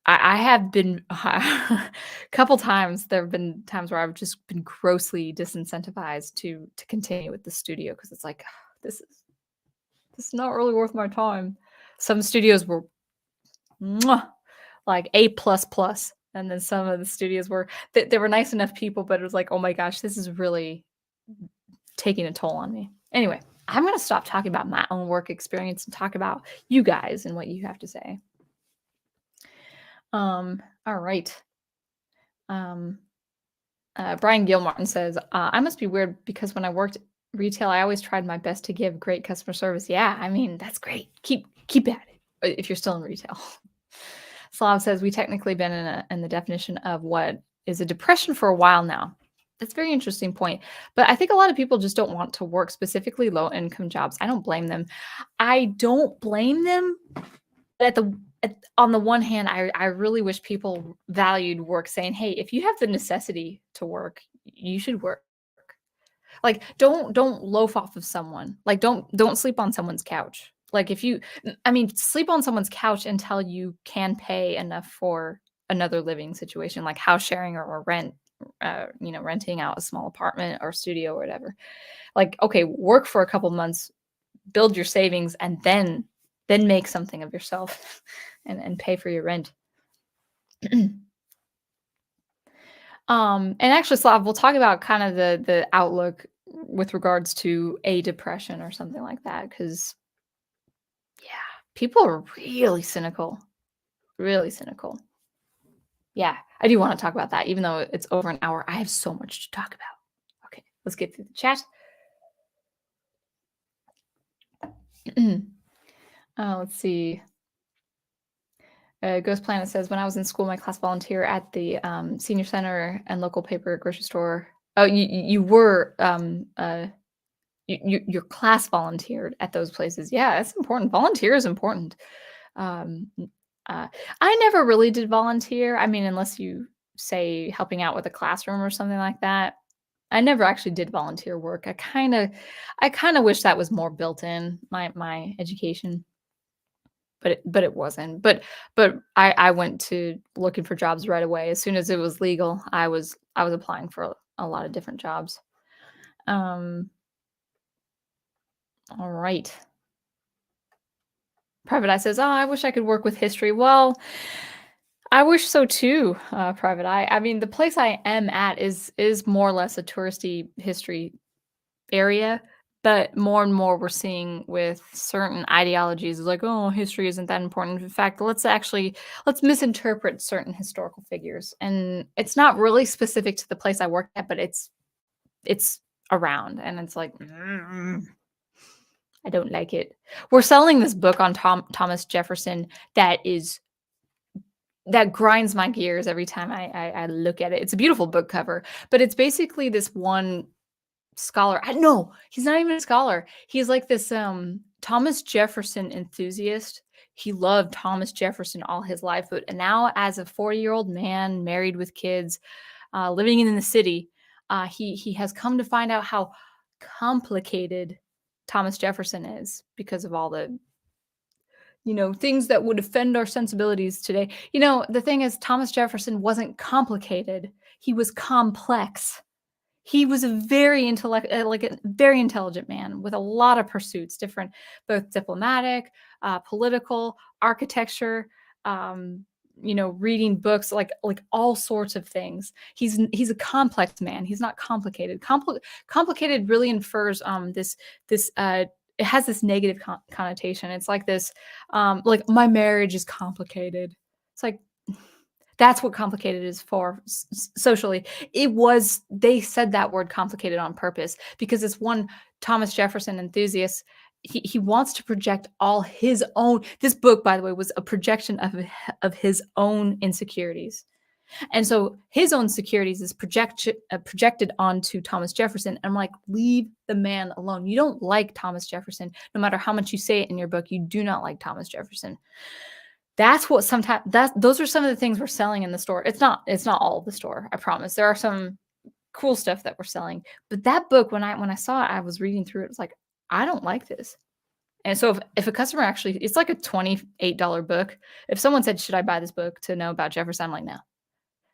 I have been a couple times. There have been times where I've just been grossly disincentivized to continue with the studio, because it's like, this is not really worth my time. Some studios were like A plus plus, and then some of the studios were they were nice enough people, but it was like, oh my gosh, this is really taking a toll on me. Anyway, I'm gonna stop talking about my own work experience and talk about you guys and what you have to say. All right. Brian Gilmartin says, I must be weird because when I worked retail, I always tried my best to give great customer service. Yeah, I mean, that's great. Keep at it if you're still in retail. Slav says, we technically been in the definition of what is a depression for a while now. That's a very interesting point. But I think a lot of people just don't want to work, specifically low income jobs. I don't blame them. I don't blame them. But on the one hand, I really wish people valued work, saying, hey, if you have the necessity to work, you should work. Like, don't loaf off of someone. Like, don't sleep on someone's couch. Like, if you I mean, sleep on someone's couch until you can pay enough for another living situation, like house sharing or rent, renting out a small apartment or studio or whatever. Like, okay, work for a couple months, build your savings, and then make something of yourself and pay for your rent. And actually, Slav, we'll talk about kind of the outlook with regards to a depression or something like that, because yeah, people are really cynical, really cynical. Yeah, I do want to talk about that, even though it's over an hour. I have so much to talk about. Okay, let's get through the chat. Let's see. Ghost Planet says, when I was in school, my class volunteer at the senior center and local paper grocery store. Oh, you were your class volunteered at those places. Yeah, that's important. Volunteer is important. Um, I never really did volunteer. I mean, unless you say helping out with a classroom or something like that. I never actually did volunteer work. I kind of wish that was more built in my education, but it wasn't. But I went to looking for jobs right away as soon as it was legal. I was applying for a lot of different jobs. Um, all right. Private Eye says, "Oh, I wish I could work with history." Well, I wish so too, Private Eye. I mean, the place I am at is more or less a touristy history area, but more and more we're seeing with certain ideologies like, "Oh, history isn't that important." In fact, let's misinterpret certain historical figures. And it's not really specific to the place I work at, but it's around, and it's like, I don't like it. We're selling this book on Thomas Jefferson that grinds my gears every time I look at it. It's a beautiful book cover, but it's basically this one scholar. No, he's not even a scholar. He's like this Thomas Jefferson enthusiast. He loved Thomas Jefferson all his life, but now as a 40-year-old man, married with kids, living in the city, he has come to find out how complicated Thomas Jefferson is because of all the things that would offend our sensibilities today. The thing is, Thomas Jefferson wasn't complicated. He was complex. He was a like a very intelligent man with a lot of pursuits, different, both diplomatic, political, architecture, reading books, like all sorts of things. He's a complex man. He's not complicated. Complicated really infers this it has this negative connotation. It's like this, like my marriage is complicated. It's like that's what complicated is for socially. They said that word complicated on purpose because it's one Thomas Jefferson enthusiast. He wants to project all his own. This book, by the way, was a projection of his own insecurities. And so his own securities is projected onto Thomas Jefferson. And I'm like, leave the man alone. You don't like Thomas Jefferson. No matter how much you say it in your book, you do not like Thomas Jefferson. That's what those are some of the things we're selling in the store. It's not all of the store, I promise. There are some cool stuff that we're selling. But that book, when I saw it, I was reading through it. It was like, I don't like this. And so if a customer actually, it's like a $28 book. If someone said, should I buy this book to know about Jefferson? I'm like, no.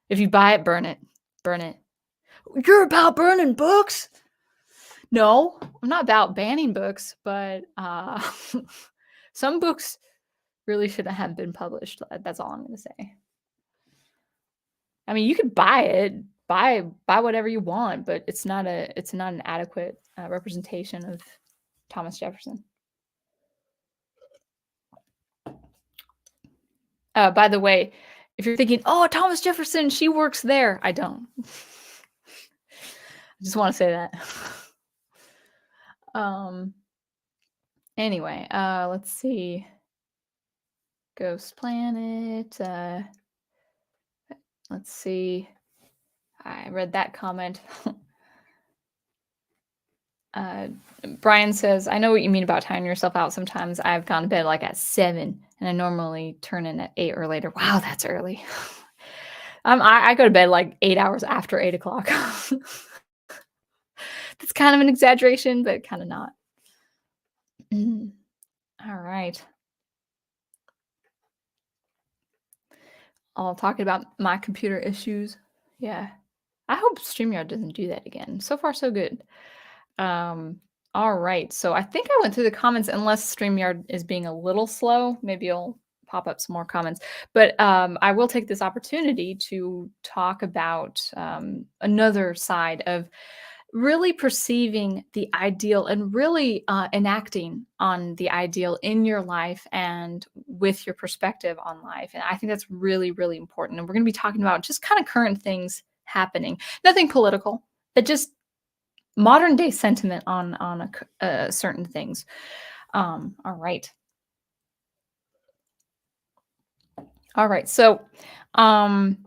If you buy it, burn it. Burn it. You're about burning books? No, I'm not about banning books, but some books really shouldn't have been published. That's all I'm going to say. I mean, you could buy it, buy whatever you want, but it's not an adequate representation of Thomas Jefferson. By the way, if you're thinking, oh, Thomas Jefferson, she works there. I don't. I just want to say that. Anyway, let's see. Ghost Planet. Let's see. I read that comment. Brian says, I know what you mean about tiring yourself out. Sometimes I've gone to bed like at 7 and I normally turn in at 8 or later. Wow, that's early. I go to bed like 8 hours after 8 o'clock. That's kind of an exaggeration, but kind of not. Mm. All right. All talking about my computer issues. Yeah. I hope StreamYard doesn't do that again. So far, so good. Um, all right. So I think I went through the comments unless StreamYard is being a little slow. Maybe I'll pop up some more comments. But I will take this opportunity to talk about another side of really perceiving the ideal and really enacting on the ideal in your life and with your perspective on life. And I think that's really, really important. And we're going to be talking about just kind of current things happening, nothing political, but just modern day sentiment on certain things. All right. All right. So, um,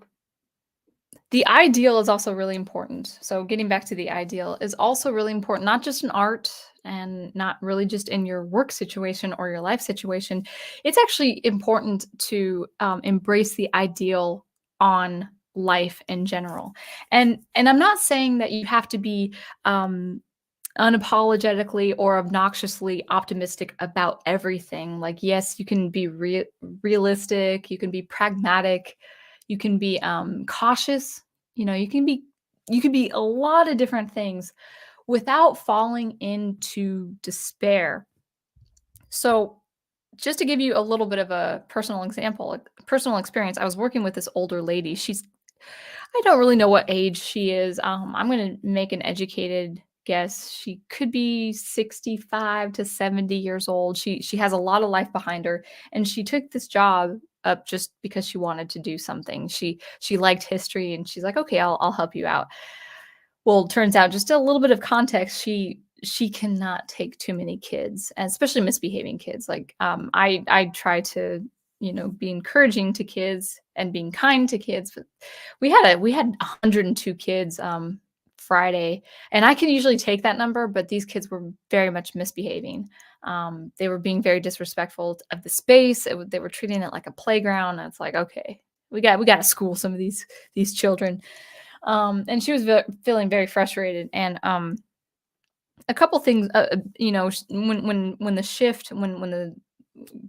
the ideal is also really important. So getting back to the ideal is also really important, not just in art and not really just in your work situation or your life situation. It's actually important to embrace the ideal on life in general. And I'm not saying that you have to be um, unapologetically or obnoxiously optimistic about everything. Like, yes, you can be realistic, you can be pragmatic, you can be cautious. You can be a lot of different things without falling into despair. So, just to give you a little bit of a personal example, a personal experience, I was working with this older lady. I don't really know what age she is. I'm going to make an educated guess. She could be 65 to 70 years old. She has a lot of life behind her, and she took this job up just because she wanted to do something. She liked history, and she's like, okay, I'll help you out. Well, it turns out, just a little bit of context, she cannot take too many kids, and especially misbehaving kids. Like, I try to, be encouraging to kids and being kind to kids, but we had 102 kids, Friday, and I can usually take that number, but these kids were very much misbehaving. They were being very disrespectful of the space. They were treating it like a playground, and it's like, "Okay, we gotta school some of these children." And she was feeling very frustrated. And a couple things, when the shift, when the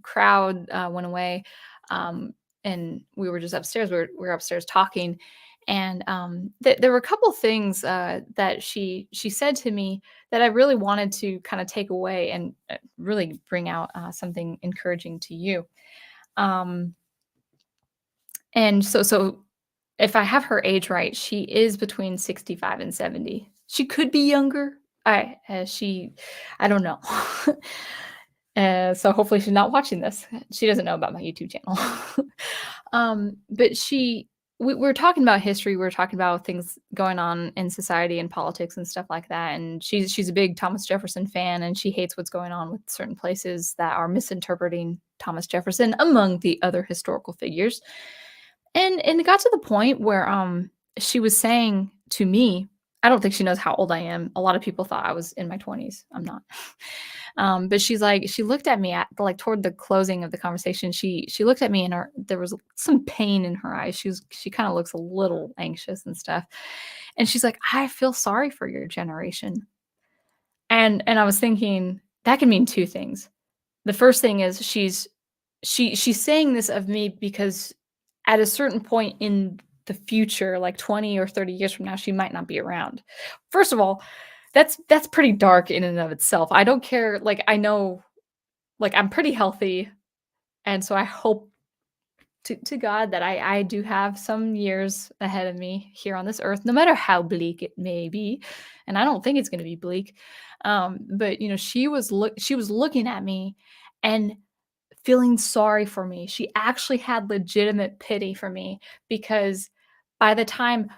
crowd went away, and we were just upstairs. We were upstairs talking, and there were a couple things that she said to me that I really wanted to kind of take away and really bring out something encouraging to you. Um, and so if I have her age right, she is between 65 and 70. She could be younger. I don't know. So hopefully she's not watching this. She doesn't know about my YouTube channel. But we were talking about history. We were talking about things going on in society and politics and stuff like that. And she's a big Thomas Jefferson fan, and she hates what's going on with certain places that are misinterpreting Thomas Jefferson among the other historical figures. And it got to the point where she was saying to me, I don't think she knows how old I am. A lot of people thought I was in my 20s. I'm not. But she looked at me at like toward the closing of the conversation. She looked at me, and there was some pain in her eyes. She kind of looks a little anxious and stuff. And she's like, I feel sorry for your generation. And I was thinking that can mean two things. The first thing is she's saying this of me because at a certain point in the future, like 20 or 30 years from now, she might not be around. First of all, that's pretty dark in and of itself. I don't care. Like, I know, like, I'm pretty healthy, and so I hope to God that I do have some years ahead of me here on this earth, no matter how bleak it may be. And I don't think it's going to be bleak. But she was looking at me and feeling sorry for me. She actually had legitimate pity for me because by the time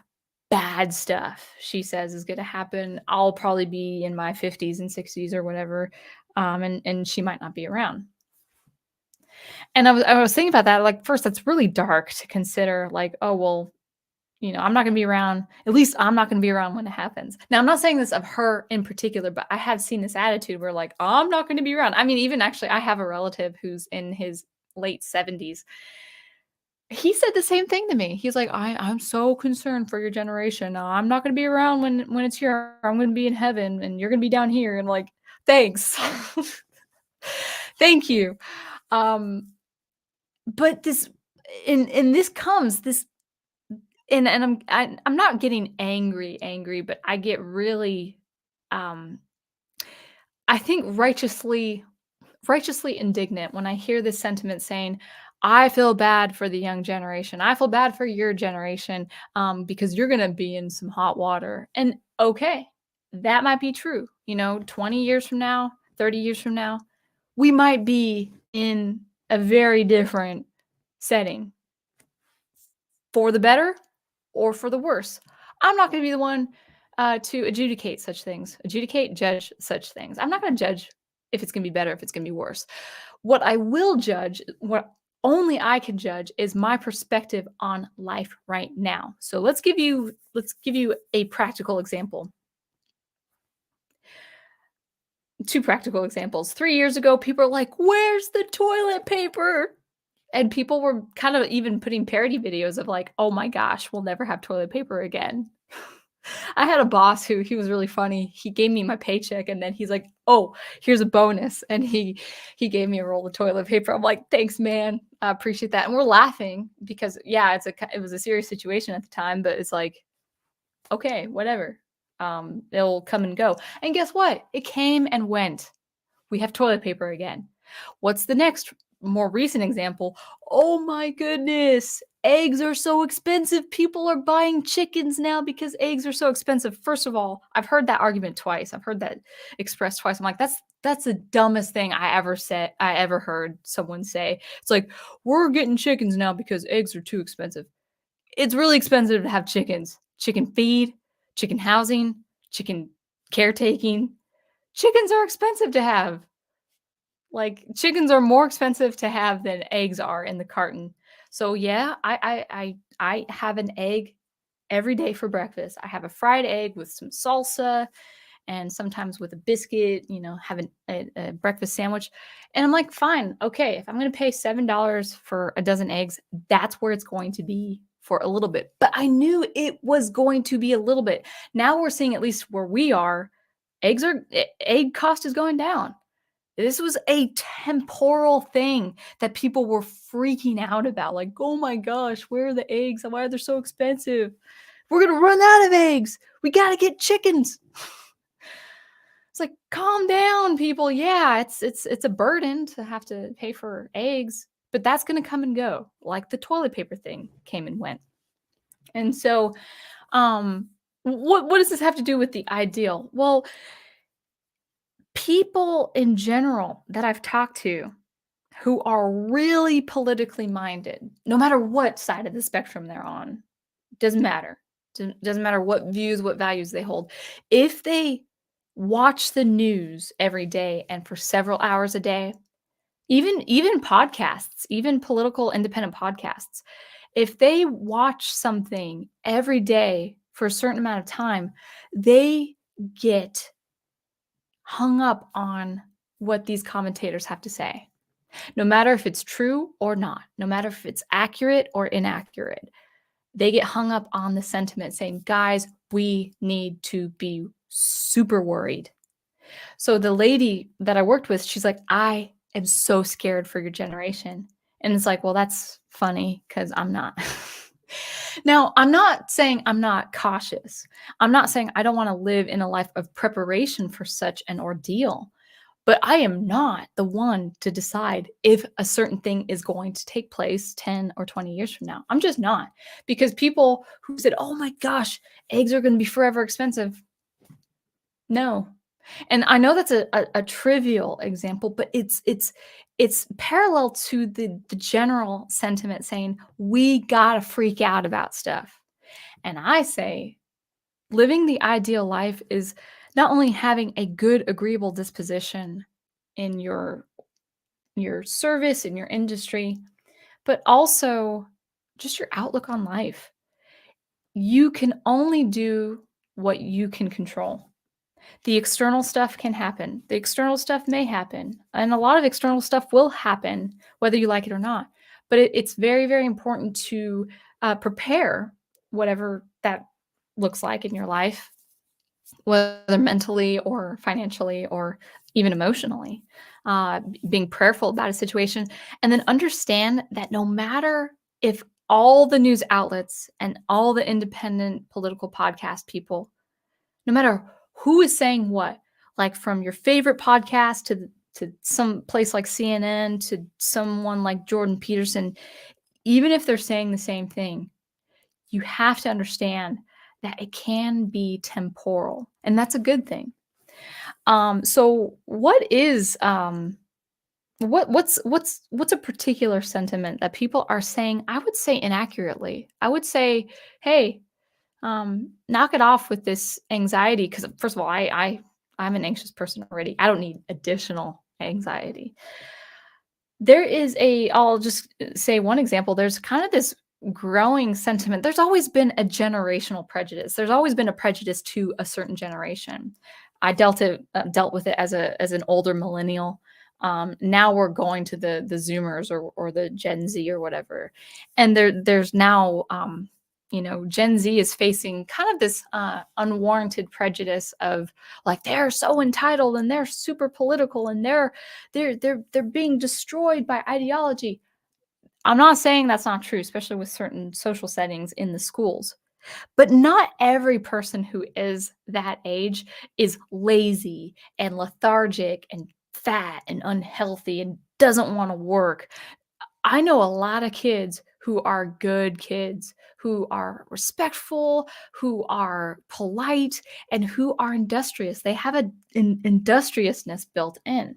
bad stuff, she says, is gonna happen, I'll probably be in my 50s and 60s or whatever, and she might not be around. And I was thinking about that, like, first, that's really dark to consider, like, "Oh, well, I'm not gonna be around, at least I'm not gonna be around when it happens." Now, I'm not saying this of her in particular, but I have seen this attitude where, like, "I'm not gonna be around." I mean, even actually, I have a relative who's in his late 70s, He said the same thing to me. He's like, I'm so concerned for your generation. I'm not gonna be around when it's here. I'm gonna be in heaven and you're gonna be down here. And like, thanks. Thank you. Um, but this and this comes this and I'm not getting angry, but I get really um I think righteously indignant when I hear this sentiment saying, "I feel bad for the young generation. I feel bad for your generation, because you're gonna be in some hot water." And okay, that might be true. 20 years from now, 30 years from now, we might be in a very different setting for the better or for the worse. I'm not gonna be the one to judge such things. I'm not gonna judge if it's gonna be better, if it's gonna be worse. What I will judge, what only I can judge is my perspective on life right now. So let's give you a practical example. Two practical examples. 3 years ago, people are like, "Where's the toilet paper?" And people were kind of even putting parody videos of like, "Oh my gosh, we'll never have toilet paper again." I had a boss who he was really funny. He gave me my paycheck and then he's like, "Oh, here's a bonus." And he gave me a roll of toilet paper. I'm like, "Thanks, man. I appreciate that." And we're laughing because yeah, it was a serious situation at the time, but it's like, okay, whatever. It'll come and go. And guess what? It came and went. We have toilet paper again. What's the next more recent example? Oh my goodness. Eggs are so expensive. People are buying chickens now because eggs are so expensive. First of all, I've heard that argument twice. I've heard that expressed twice. I'm like, that's the dumbest thing I ever heard someone say. It's like, we're getting chickens now because eggs are too expensive. It's really expensive to have chickens. Chicken feed, chicken housing, chicken caretaking. Chickens are expensive to have. Like, chickens are more expensive to have than eggs are in the carton. So, yeah, I have an egg every day for breakfast. I have a fried egg with some salsa and sometimes with a biscuit, have a breakfast sandwich. And I'm like, "Fine, okay, if I'm gonna pay $7 for a dozen eggs, that's where it's going to be for a little bit." But I knew it was going to be a little bit. Now we're seeing, at least where we are, egg cost is going down. This was a temporal thing that people were freaking out about. Like, "Oh my gosh, where are the eggs? Why are they so expensive? We're gonna run out of eggs. We gotta get chickens." It's like, calm down, people. Yeah, it's a burden to have to pay for eggs, but that's gonna come and go, like the toilet paper thing came and went. And so, what does this have to do with the ideal? Well, people in general that I've talked to who are really politically minded, no matter what side of the spectrum they're on, doesn't matter. Doesn't matter what views, what values they hold. If they watch the news every day and for several hours a day, even podcasts, even political independent podcasts, if they watch something every day for a certain amount of time, they get hung up on what these commentators have to say. No matter if it's true or not, no matter if it's accurate or inaccurate, they get hung up on the sentiment saying, "Guys, we need to be super worried." So the lady that I worked with, she's like, "I am so scared for your generation." And it's like, well, that's funny because I'm not. Now, I'm not saying I'm not cautious. I'm not saying I don't want to live in a life of preparation for such an ordeal. But I am not the one to decide if a certain thing is going to take place 10 or 20 years from now. I'm just not. Because people who said, "Oh my gosh, eggs are going to be forever expensive." No. And I know that's a trivial example, but it's parallel to the general sentiment saying we gotta freak out about stuff. And I say living the ideal life is not only having a good, agreeable disposition in your service, in your industry, but also just your outlook on life. You can only do what you can control. The external stuff can happen. The external stuff may happen, and a lot of external stuff will happen whether you like it or not. But it's very, very important to prepare whatever that looks like in your life, whether mentally or financially or even emotionally. Being prayerful about a situation, and then understand that no matter if all the news outlets and all the independent political podcast people, no matter who is saying what, like from your favorite podcast to some place like CNN to someone like Jordan Peterson, even if they're saying the same thing, you have to understand that it can be temporal, and that's a good thing. So what is what's a particular sentiment that people are saying? I would say inaccurately. I would say, hey, knock it off with this anxiety. Because first of all, I'm an anxious person already. I don't need additional anxiety. There is I'll just say one example. There's kind of this growing sentiment. There's always been a generational prejudice. There's always been a prejudice to a certain generation. I dealt with it as an older millennial. Now we're going to the Zoomers or the Gen Z or whatever, and there's now Gen Z is facing kind of this unwarranted prejudice of like they're so entitled and they're super political and they're being destroyed by ideology. I'm not saying that's not true, especially with certain social settings in the schools. But not every person who is that age is lazy and lethargic and fat and unhealthy and doesn't want to work. I know a lot of kids who are good kids, who are respectful, who are polite, and who are industrious. They have an industriousness built in.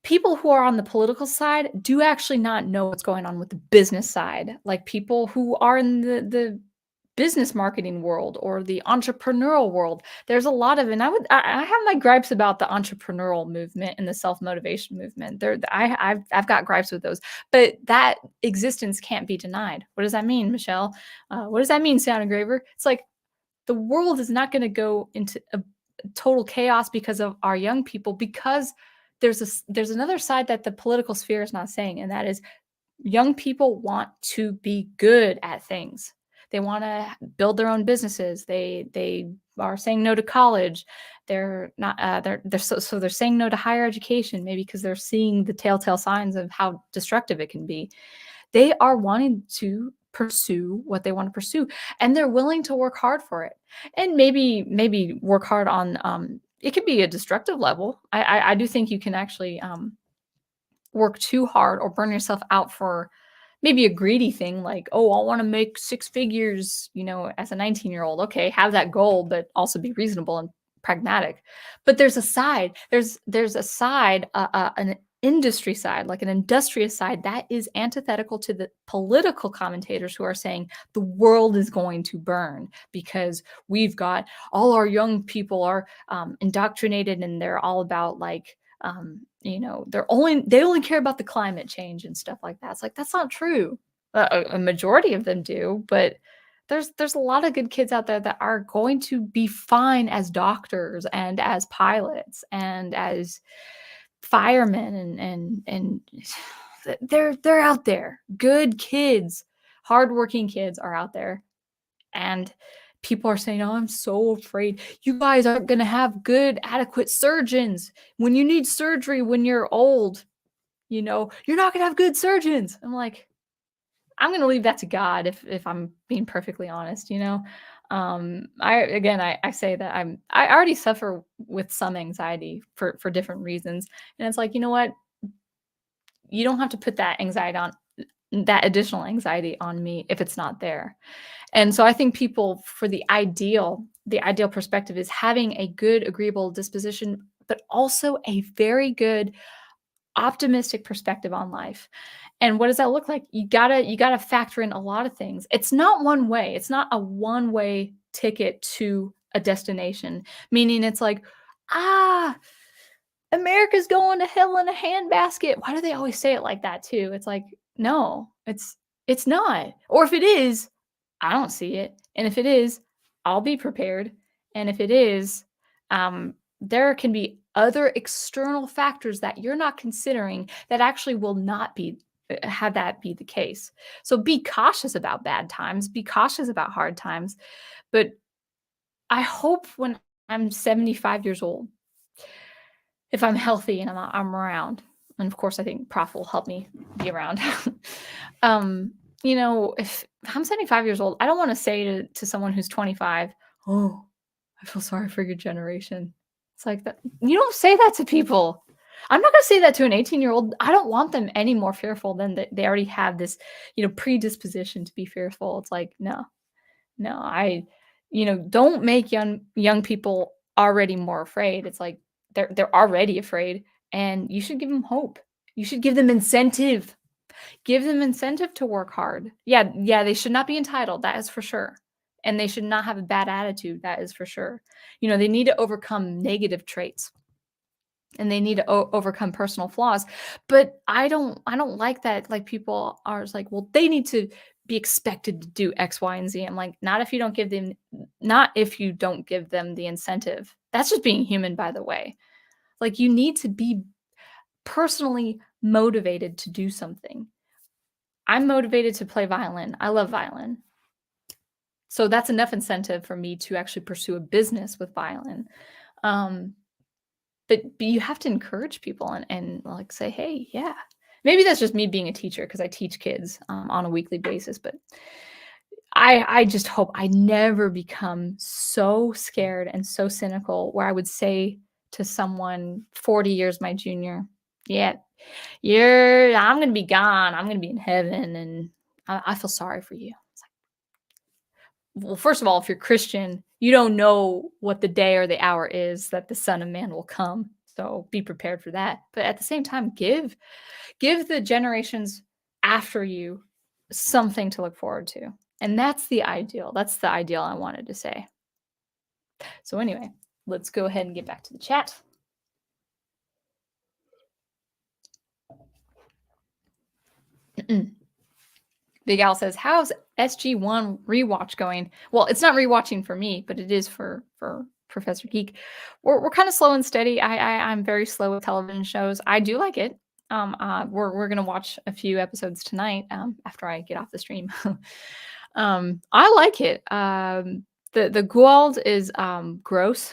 People who are on the political side do actually not know what's going on with the business side. Like people who are in the business marketing world or the entrepreneurial world. There's a lot of, and I have my gripes about the entrepreneurial movement and the self-motivation movement. I've got gripes with those, but that existence can't be denied. What does that mean, Michelle? What does that mean, Sound Engraver? It's like the world is not going to go into a total chaos because of our young people, because there's another side that the political sphere is not saying, and that is young people want to be good at things. They want to build their own businesses. They are saying no to college. They're not. They're saying no to higher education, maybe because they're seeing the telltale signs of how destructive it can be. They are wanting to pursue what they want to pursue, and they're willing to work hard for it. And maybe work hard on. It could be a destructive level. I do think you can actually work too hard or burn yourself out for maybe a greedy thing like, oh, I want to make six figures, as a 19-year-old. Okay, have that goal, but also be reasonable and pragmatic. But there's a side, there's a side, an industry side, like an industrious side that is antithetical to the political commentators who are saying the world is going to burn because we've got all our young people are indoctrinated and they're all about like they only care about the climate change and stuff like that. It's like that's not true. A majority of them do, but there's a lot of good kids out there that are going to be fine as doctors and as pilots and as firemen and they're out there. Good kids, hardworking kids are out there. And people are saying, "Oh, I'm so afraid. You guys aren't going to have good, adequate surgeons. When you need surgery when you're old, you're not going to have good surgeons." I'm like, I'm going to leave that to God if I'm being perfectly honest, I say that I already suffer with some anxiety for different reasons. And it's like, you know what? You don't have to put that additional anxiety on me if it's not there. And so I think people, for the ideal perspective is having a good, agreeable disposition, but also a very good, optimistic perspective on life. And what does that look like? You gotta factor in a lot of things. It's not one way. It's not a one-way ticket to a destination. Meaning it's like, ah, America's going to hell in a handbasket. Why do they always say it like that too? It's like, no, it's not. Or if it is, I don't see it. And if it is, I'll be prepared. And if it is, there can be other external factors that you're not considering that actually will not be had that be the case. So be cautious about bad times, be cautious about hard times, but I hope when I'm 75 years old, if I'm healthy and I'm around, and of course I think Prof will help me be around. If I'm 75 years old, I don't want to say to someone who's 25, "Oh, I feel sorry for your generation." It's like that. You don't say that to people. I'm not going to say that to an 18-year-old. I don't want them any more fearful than they already have this, predisposition to be fearful. It's like, no, no, don't make young people already more afraid. It's like they're already afraid, and you should give them hope. You should give them incentive. Give them incentive to work hard. Yeah, yeah, they should not be entitled, that is for sure. And they should not have a bad attitude, that is for sure. They need to overcome negative traits and they need to overcome personal flaws. But I don't like that. Like people are just like, well, they need to be expected to do X, Y, and Z. I'm like, not if you don't give them the incentive. That's just being human, by the way. Like you need to be personally motivated to do something. I'm motivated to play violin. I love violin. So that's enough incentive for me to actually pursue a business with violin. Um, but you have to encourage people and like say, hey, yeah. Maybe that's just me being a teacher because I teach kids on a weekly basis. But I just hope I never become so scared and so cynical where I would say to someone 40 years my junior, yeah, I'm gonna be gone. I'm gonna be in heaven, and I feel sorry for you. It's like, well, first of all, if you're Christian, you don't know what the day or the hour is that the Son of Man will come. So be prepared for that. But at the same time, give the generations after you something to look forward to. And that's the ideal. That's the ideal I wanted to say. So anyway, let's go ahead and get back to the chat. Big Al says, "How's SG1 rewatch going?" Well, it's not rewatching for me, but it is for Professor Geek. We're kind of slow and steady. I'm very slow with television shows. I do like it. We're gonna watch a few episodes tonight after I get off the stream. I like it. The Goa'uld is gross.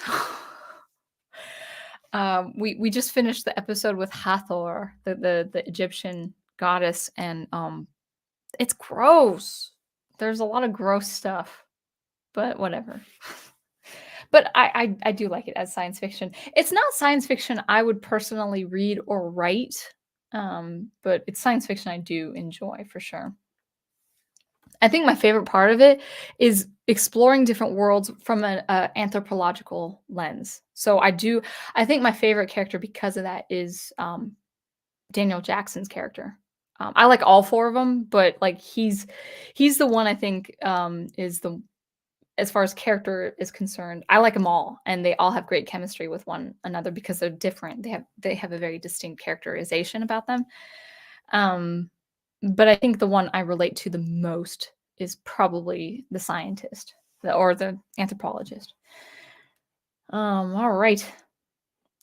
We just finished the episode with Hathor, the Egyptian goddess, and it's gross. There's a lot of gross stuff, but whatever. But I do like it as science fiction. It's not science fiction I would personally read or write, but it's science fiction I do enjoy for sure. I think my favorite part of it is exploring different worlds from an anthropological lens. So I think my favorite character because of that is Daniel Jackson's character. I like all four of them, but like he's the one I think is the as far as character is concerned. I like them all, and they all have great chemistry with one another because they're different. They have a very distinct characterization about them. But I think the one I relate to the most is probably the scientist or the anthropologist. All right.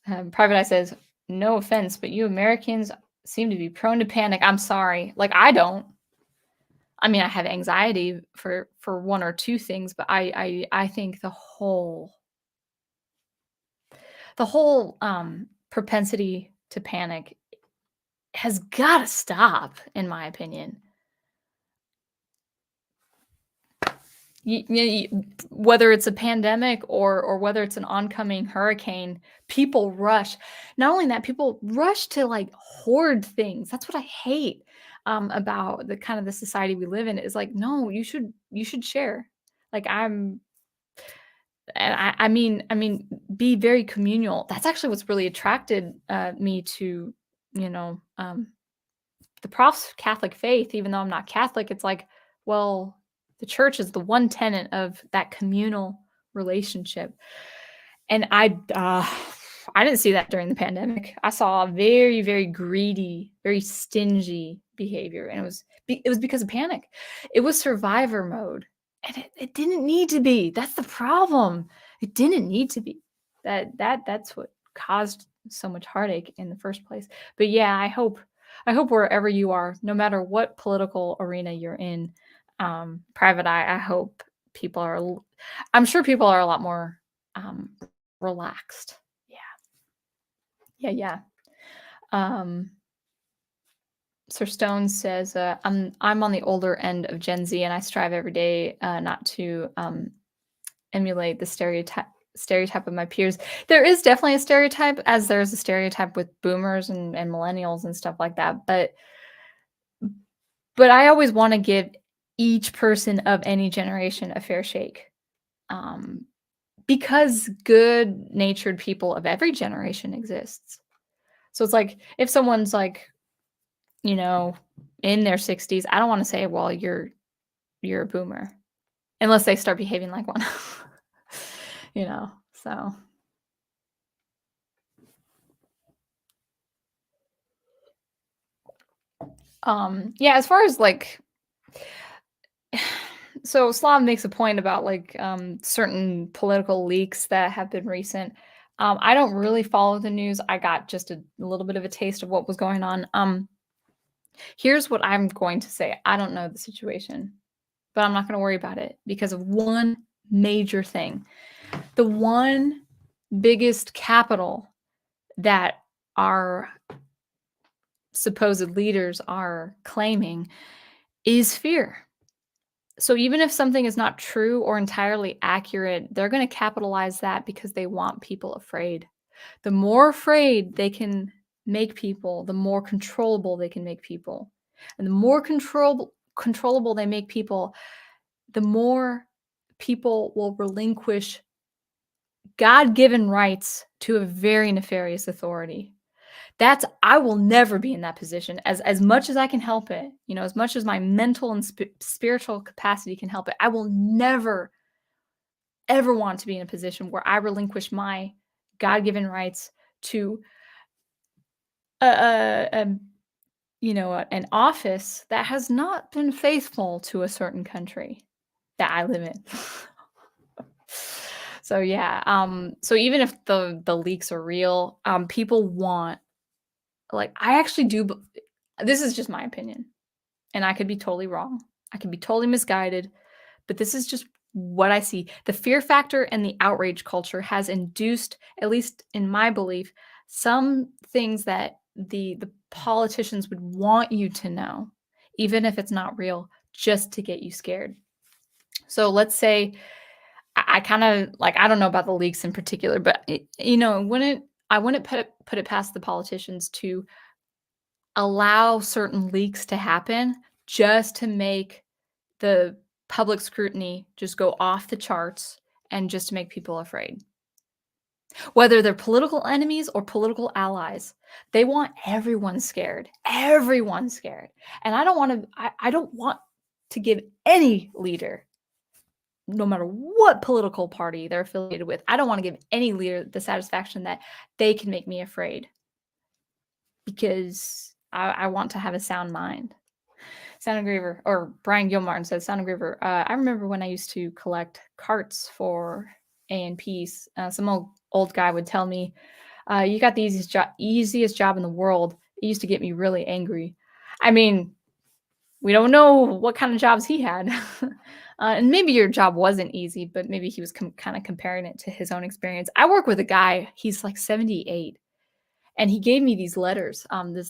Private Eye says, "No offense, but you Americans seem to be prone to panic." I'm sorry. Like I don't. I mean, I have anxiety for one or two things, but I think the whole propensity to panic has got to stop, in my opinion. Whether it's a pandemic or whether it's an oncoming hurricane, people rush. Not only that, people rush to like hoard things. That's what I hate about the kind of the society we live in. Is like, no, you should share. Like I mean, be very communal. That's actually what's really attracted me to you know um, the prof's Catholic faith. Even though I'm not Catholic, it's like, well, the church is the one tenet of that communal relationship. And I didn't see that during the pandemic. I saw a very, very greedy, very stingy behavior, and it was because of panic. It was survivor mode, and it didn't need to be. That's the problem. It didn't need to be. That's what caused so much heartache in the first place. But yeah, I hope wherever you are, no matter what political arena you're in, private eye, I hope people are I'm sure people are a lot more, um, relaxed. Yeah. Yeah, yeah. Um, Sir Stone says, I'm on the older end of Gen Z, and I strive every day, not to, emulate the stereotype of my peers. There is definitely a stereotype, as there's a stereotype with boomers and millennials and stuff like that, but I always wanna give each person of any generation a fair shake, um, because good-natured people of every generation exists. So it's like, if someone's, like, you know, in their 60s, I don't wanna say, "Well, you're a boomer," unless they start behaving like one. So, yeah, as far as, like so Slav makes a point about, like, certain political leaks that have been recent. I don't really follow the news. I got just a little bit of a taste of what was going on. Here's what I'm going to say. I don't know the situation, but I'm not gonna worry about it because of one major thing. The one biggest capital that our supposed leaders are claiming is fear. So even if something is not true or entirely accurate, they're going to capitalize that because they want people afraid. The more afraid they can make people, the more controllable they can make people. And the more controllable they make people, the more people will relinquish God-given rights to a very nefarious authority. That's I will never be in that position as much as I can help it, as much as my mental and spiritual capacity can help it. I will never ever want to be in a position where I relinquish my God-given rights to a an office that has not been faithful to a certain country that I live in. So yeah, so even if the leaks are real, people want like I actually do. This is just my opinion. And I could be totally wrong. I could be totally misguided, but this is just what I see. The fear factor and the outrage culture has induced, at least in my belief, some things that the politicians would want you to know, even if it's not real, just to get you scared. So let's say I kind of like I don't know about the leaks in particular, but I wouldn't put it past the politicians to allow certain leaks to happen just to make the public scrutiny just go off the charts and just to make people afraid. Whether they're political enemies or political allies, they want everyone scared. Everyone scared. And I don't want to give any leader, no matter what political party they're affiliated with, I don't want to give any leader the satisfaction that they can make me afraid because I want to have a sound mind. Sound engraver or Brian Gilmartin says sound engraver. I remember when I used to collect carts for A&Ps. Some old guy would tell me, "You got the easiest job in the world." It used to get me really angry. I mean, we don't know what kind of jobs he had, and maybe your job wasn't easy, but maybe he was kind of comparing it to his own experience. I work with a guy. He's like 78. And he gave me these letters,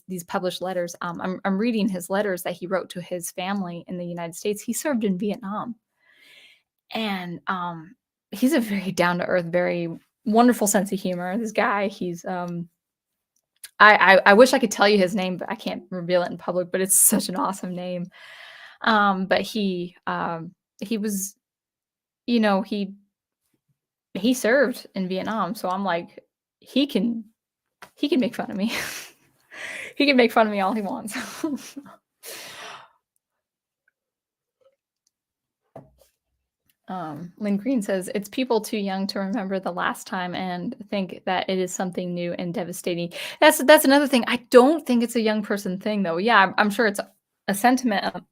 these published letters. I'm reading his letters that he wrote to his family in the United States. He served in Vietnam, and he's a very down to earth, very wonderful sense of humor. This guy, he's I wish I could tell you his name, but I can't reveal it in public. But it's such an awesome name. But he was, he served in Vietnam, so I'm like, he can he can make fun of me. He can make fun of me all he wants. Lynn Green says, "It's people too young to remember the last time and think that it is something new and devastating." That's another thing. I don't think it's a young person thing, though. Yeah, I'm sure it's a sentiment,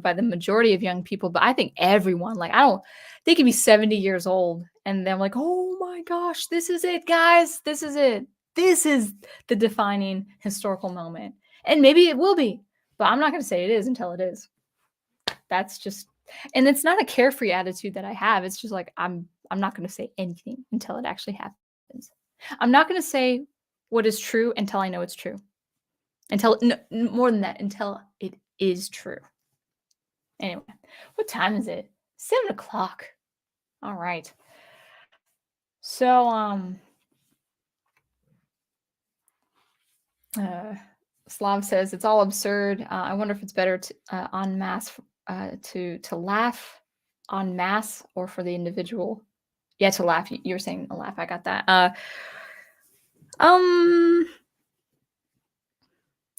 by the majority of young people, but I think everyone, like, I don't they could be 70 years old and they're like, "Oh my gosh, this is it, guys. This is it. This is the defining historical moment." And maybe it will be, but I'm not going to say it is until it is. That's just, and it's not a carefree attitude that I have. It's just like, I'm not going to say anything until it actually happens. I'm not going to say what is true until I know it's true. Until, no, more than that, until it is true. Anyway, what time is it? 7 o'clock. All right. So, Slav says it's all absurd. I wonder if it's better to en masse to laugh en masse or for the individual. Yeah, to laugh. You were saying a laugh. I got that.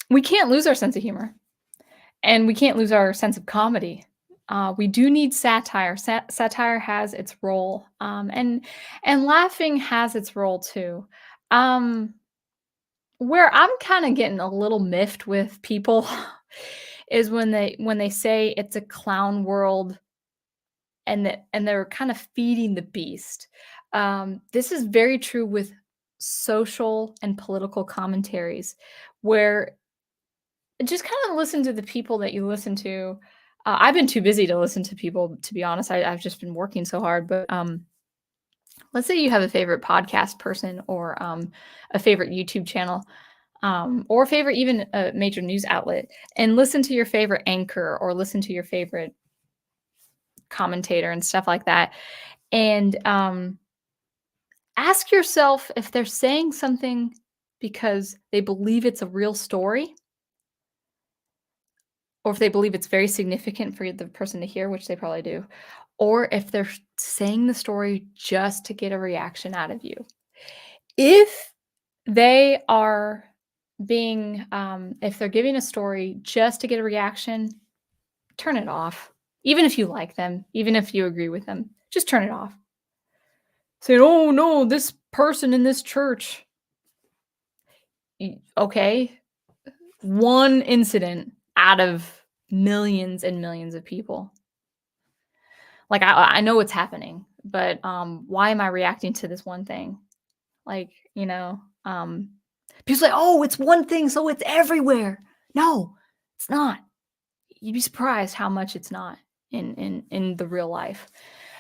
We can't lose our sense of humor, and we can't lose our sense of comedy. We do need satire. Satire has its role, and laughing has its role too. Where I'm kind of getting a little miffed with people is when they say it's a clown world and they're kind of feeding the beast. This is very true with social and political commentaries, where just kind of listen to the people that you listen to. I've been too busy to listen to people, to be honest. I've just been working so hard. But let's say you have a favorite podcast person or a favorite YouTube channel. Or a favorite, even a major news outlet, and listen to your favorite anchor or listen to your favorite commentator and stuff like that. And ask yourself if they're saying something because they believe it's a real story, or if they believe it's very significant for the person to hear, which they probably do, or if they're saying the story just to get a reaction out of you. If they are being if they're giving a story just to get a reaction, turn it off. Even if you like them, even if you agree with them, just turn it off. Say, oh no, this person in this church. Okay, one incident out of millions and millions of people. Like, I know what's happening, but why am I reacting to this one thing? Like, people say, oh, it's one thing, so it's everywhere. No, it's not. You'd be surprised how much it's not in the real life.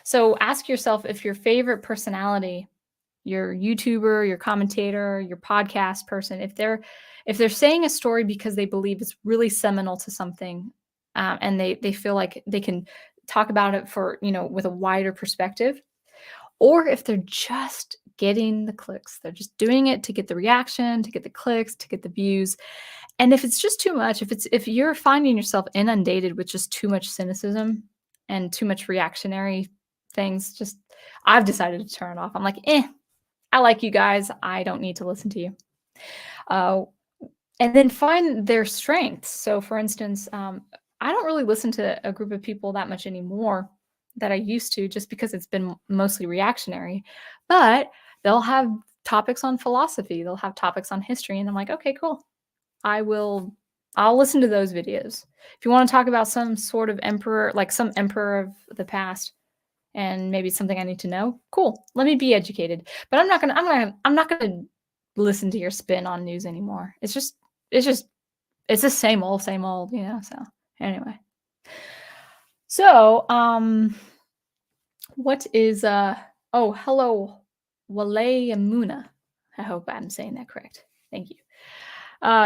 So ask yourself if your favorite personality, your YouTuber, your commentator, your podcast person, if they're saying a story because they believe it's really seminal to something, and they feel like they can talk about it for, with a wider perspective, or if they're just getting the clicks, they're just doing it to get the reaction, to get the clicks, to get the views. And if it's just too much, if you're finding yourself inundated with just too much cynicism and too much reactionary things, I've decided to turn it off. I'm like, I like you guys. I don't need to listen to you. And then find their strengths. So for instance, I don't really listen to a group of people that much anymore that I used to, just because it's been mostly reactionary. But they'll have topics on philosophy. They'll have topics on history. And I'm like, okay, cool. I'll listen to those videos. If you want to talk about some sort of emperor, like some emperor of the past, and maybe something I need to know, cool. Let me be educated. But I'm not gonna listen to your spin on news anymore. It's the same old, so anyway. So, what is hello, Walayamuna. I hope I'm saying that correct. Thank you.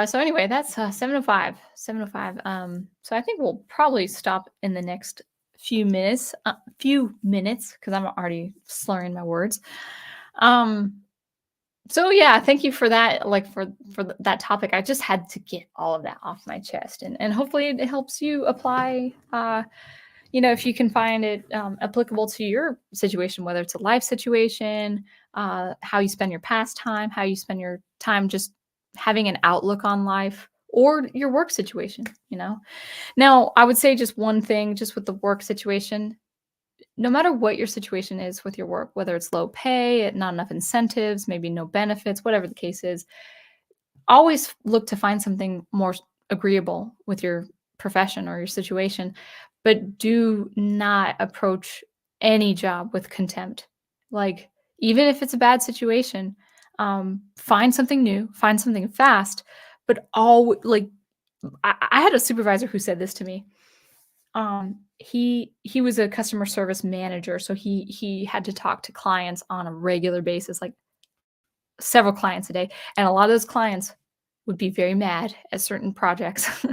So anyway, that's 7:05. 7:05. So I think we'll probably stop in the next few minutes, because I'm already slurring my words. So yeah, thank you for that. Like for that topic, I just had to get all of that off my chest, and hopefully it helps you apply. If you can find it applicable to your situation, whether it's a life situation, how you spend your pastime, how you spend your time just having an outlook on life, or your work situation. Now, I would say just one thing, just with the work situation. No matter what your situation is with your work, whether it's low pay, not enough incentives, maybe no benefits, whatever the case is, always look to find something more agreeable with your profession or your situation, but do not approach any job with contempt. Like, even if it's a bad situation, find something new, find something fast, but I had a supervisor who said this to me. He was a customer service manager, so he had to talk to clients on a regular basis, like several clients a day, and a lot of those clients would be very mad at certain projects.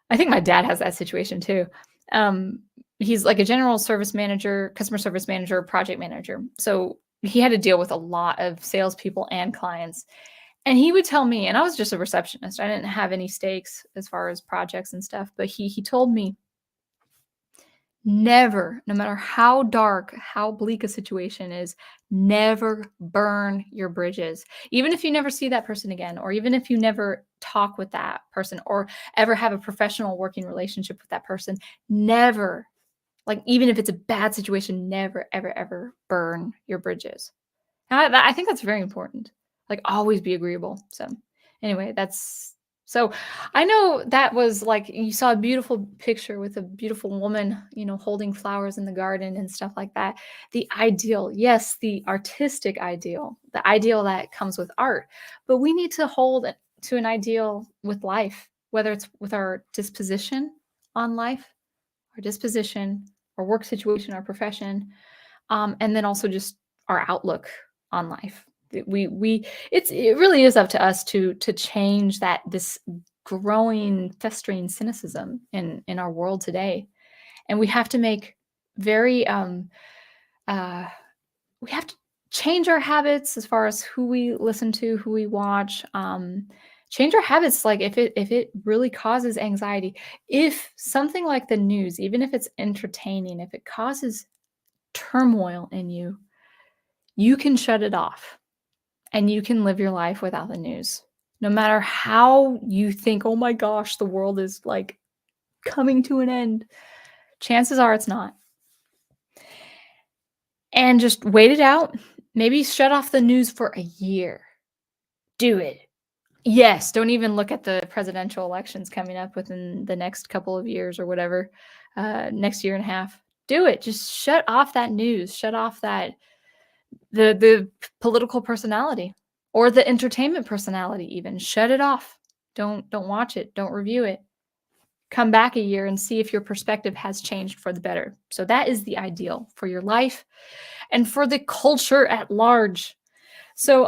I think my dad has that situation too. Um, he's like a general service manager, customer service manager, project manager. So he had to deal with a lot of salespeople and clients. And he would tell me, and I was just a receptionist. I didn't have any stakes as far as projects and stuff, but he told me never, no matter how dark, how bleak a situation is, never burn your bridges. Even if you never see that person again, or even if you never talk with that person, or ever have a professional working relationship with that person, never, like, even if it's a bad situation, never, ever, ever burn your bridges. And I think that's very important. Like, always be agreeable. So, anyway, that's so I know that was like you saw a beautiful picture with a beautiful woman, holding flowers in the garden and stuff like that. The ideal, yes, the artistic ideal, the ideal that comes with art. But we need to hold it to an ideal with life, whether it's with our disposition on life, our disposition, our work situation, our profession, and then also just our outlook on life. It really is up to us to change this growing, festering cynicism in our world today, and we have to make very uh, we have to change our habits as far as who we listen to, who we watch. Change our habits, like if it really causes anxiety, if something like the news, even if it's entertaining, if it causes turmoil in you, you can shut it off and you can live your life without the news. No matter how you think, oh my gosh, the world is like coming to an end, chances are it's not. And just wait it out. Maybe shut off the news for a year. Do it. Yes, don't even look at the presidential elections coming up within the next couple of years or whatever, next year and a half. Do it. Just shut off that news. Shut off that the political personality or the entertainment personality even. Shut it off. Don't watch it. Don't review it. Come back a year and see if your perspective has changed for the better. So that is the ideal for your life and for the culture at large. So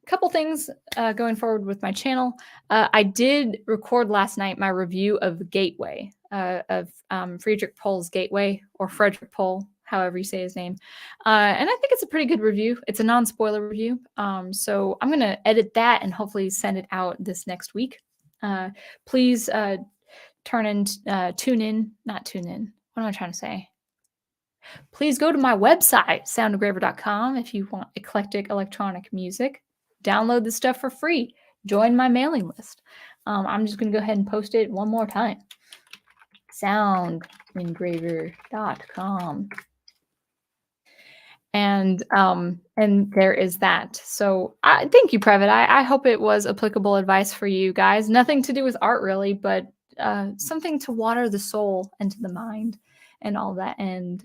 couple things going forward with my channel. I did record last night my review of Gateway, of Friedrich Pohl's Gateway, or Frederick Pohl, however you say his name. And I think it's a pretty good review. It's a non-spoiler review. So I'm going to edit that and hopefully send it out this next week. Please tune in. What am I trying to say? Please go to my website, soundengraver.com, if you want eclectic electronic music. Download the stuff for free. Join my mailing list. I'm just going to go ahead and post it one more time. soundengraver.com. And there is that. So thank you, Private. I hope it was applicable advice for you guys. Nothing to do with art, really, but something to water the soul and to the mind and all that. And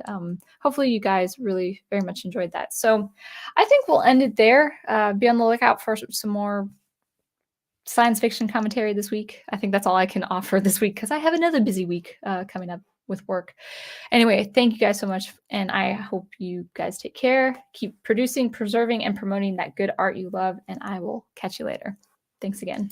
hopefully you guys really very much enjoyed that. So I think we'll end it there. Be on the lookout for some more science fiction commentary this week. I think that's all I can offer this week because I have another busy week coming up with work. Anyway, thank you guys so much. And I hope you guys take care. Keep producing, preserving, and promoting that good art you love. And I will catch you later. Thanks again.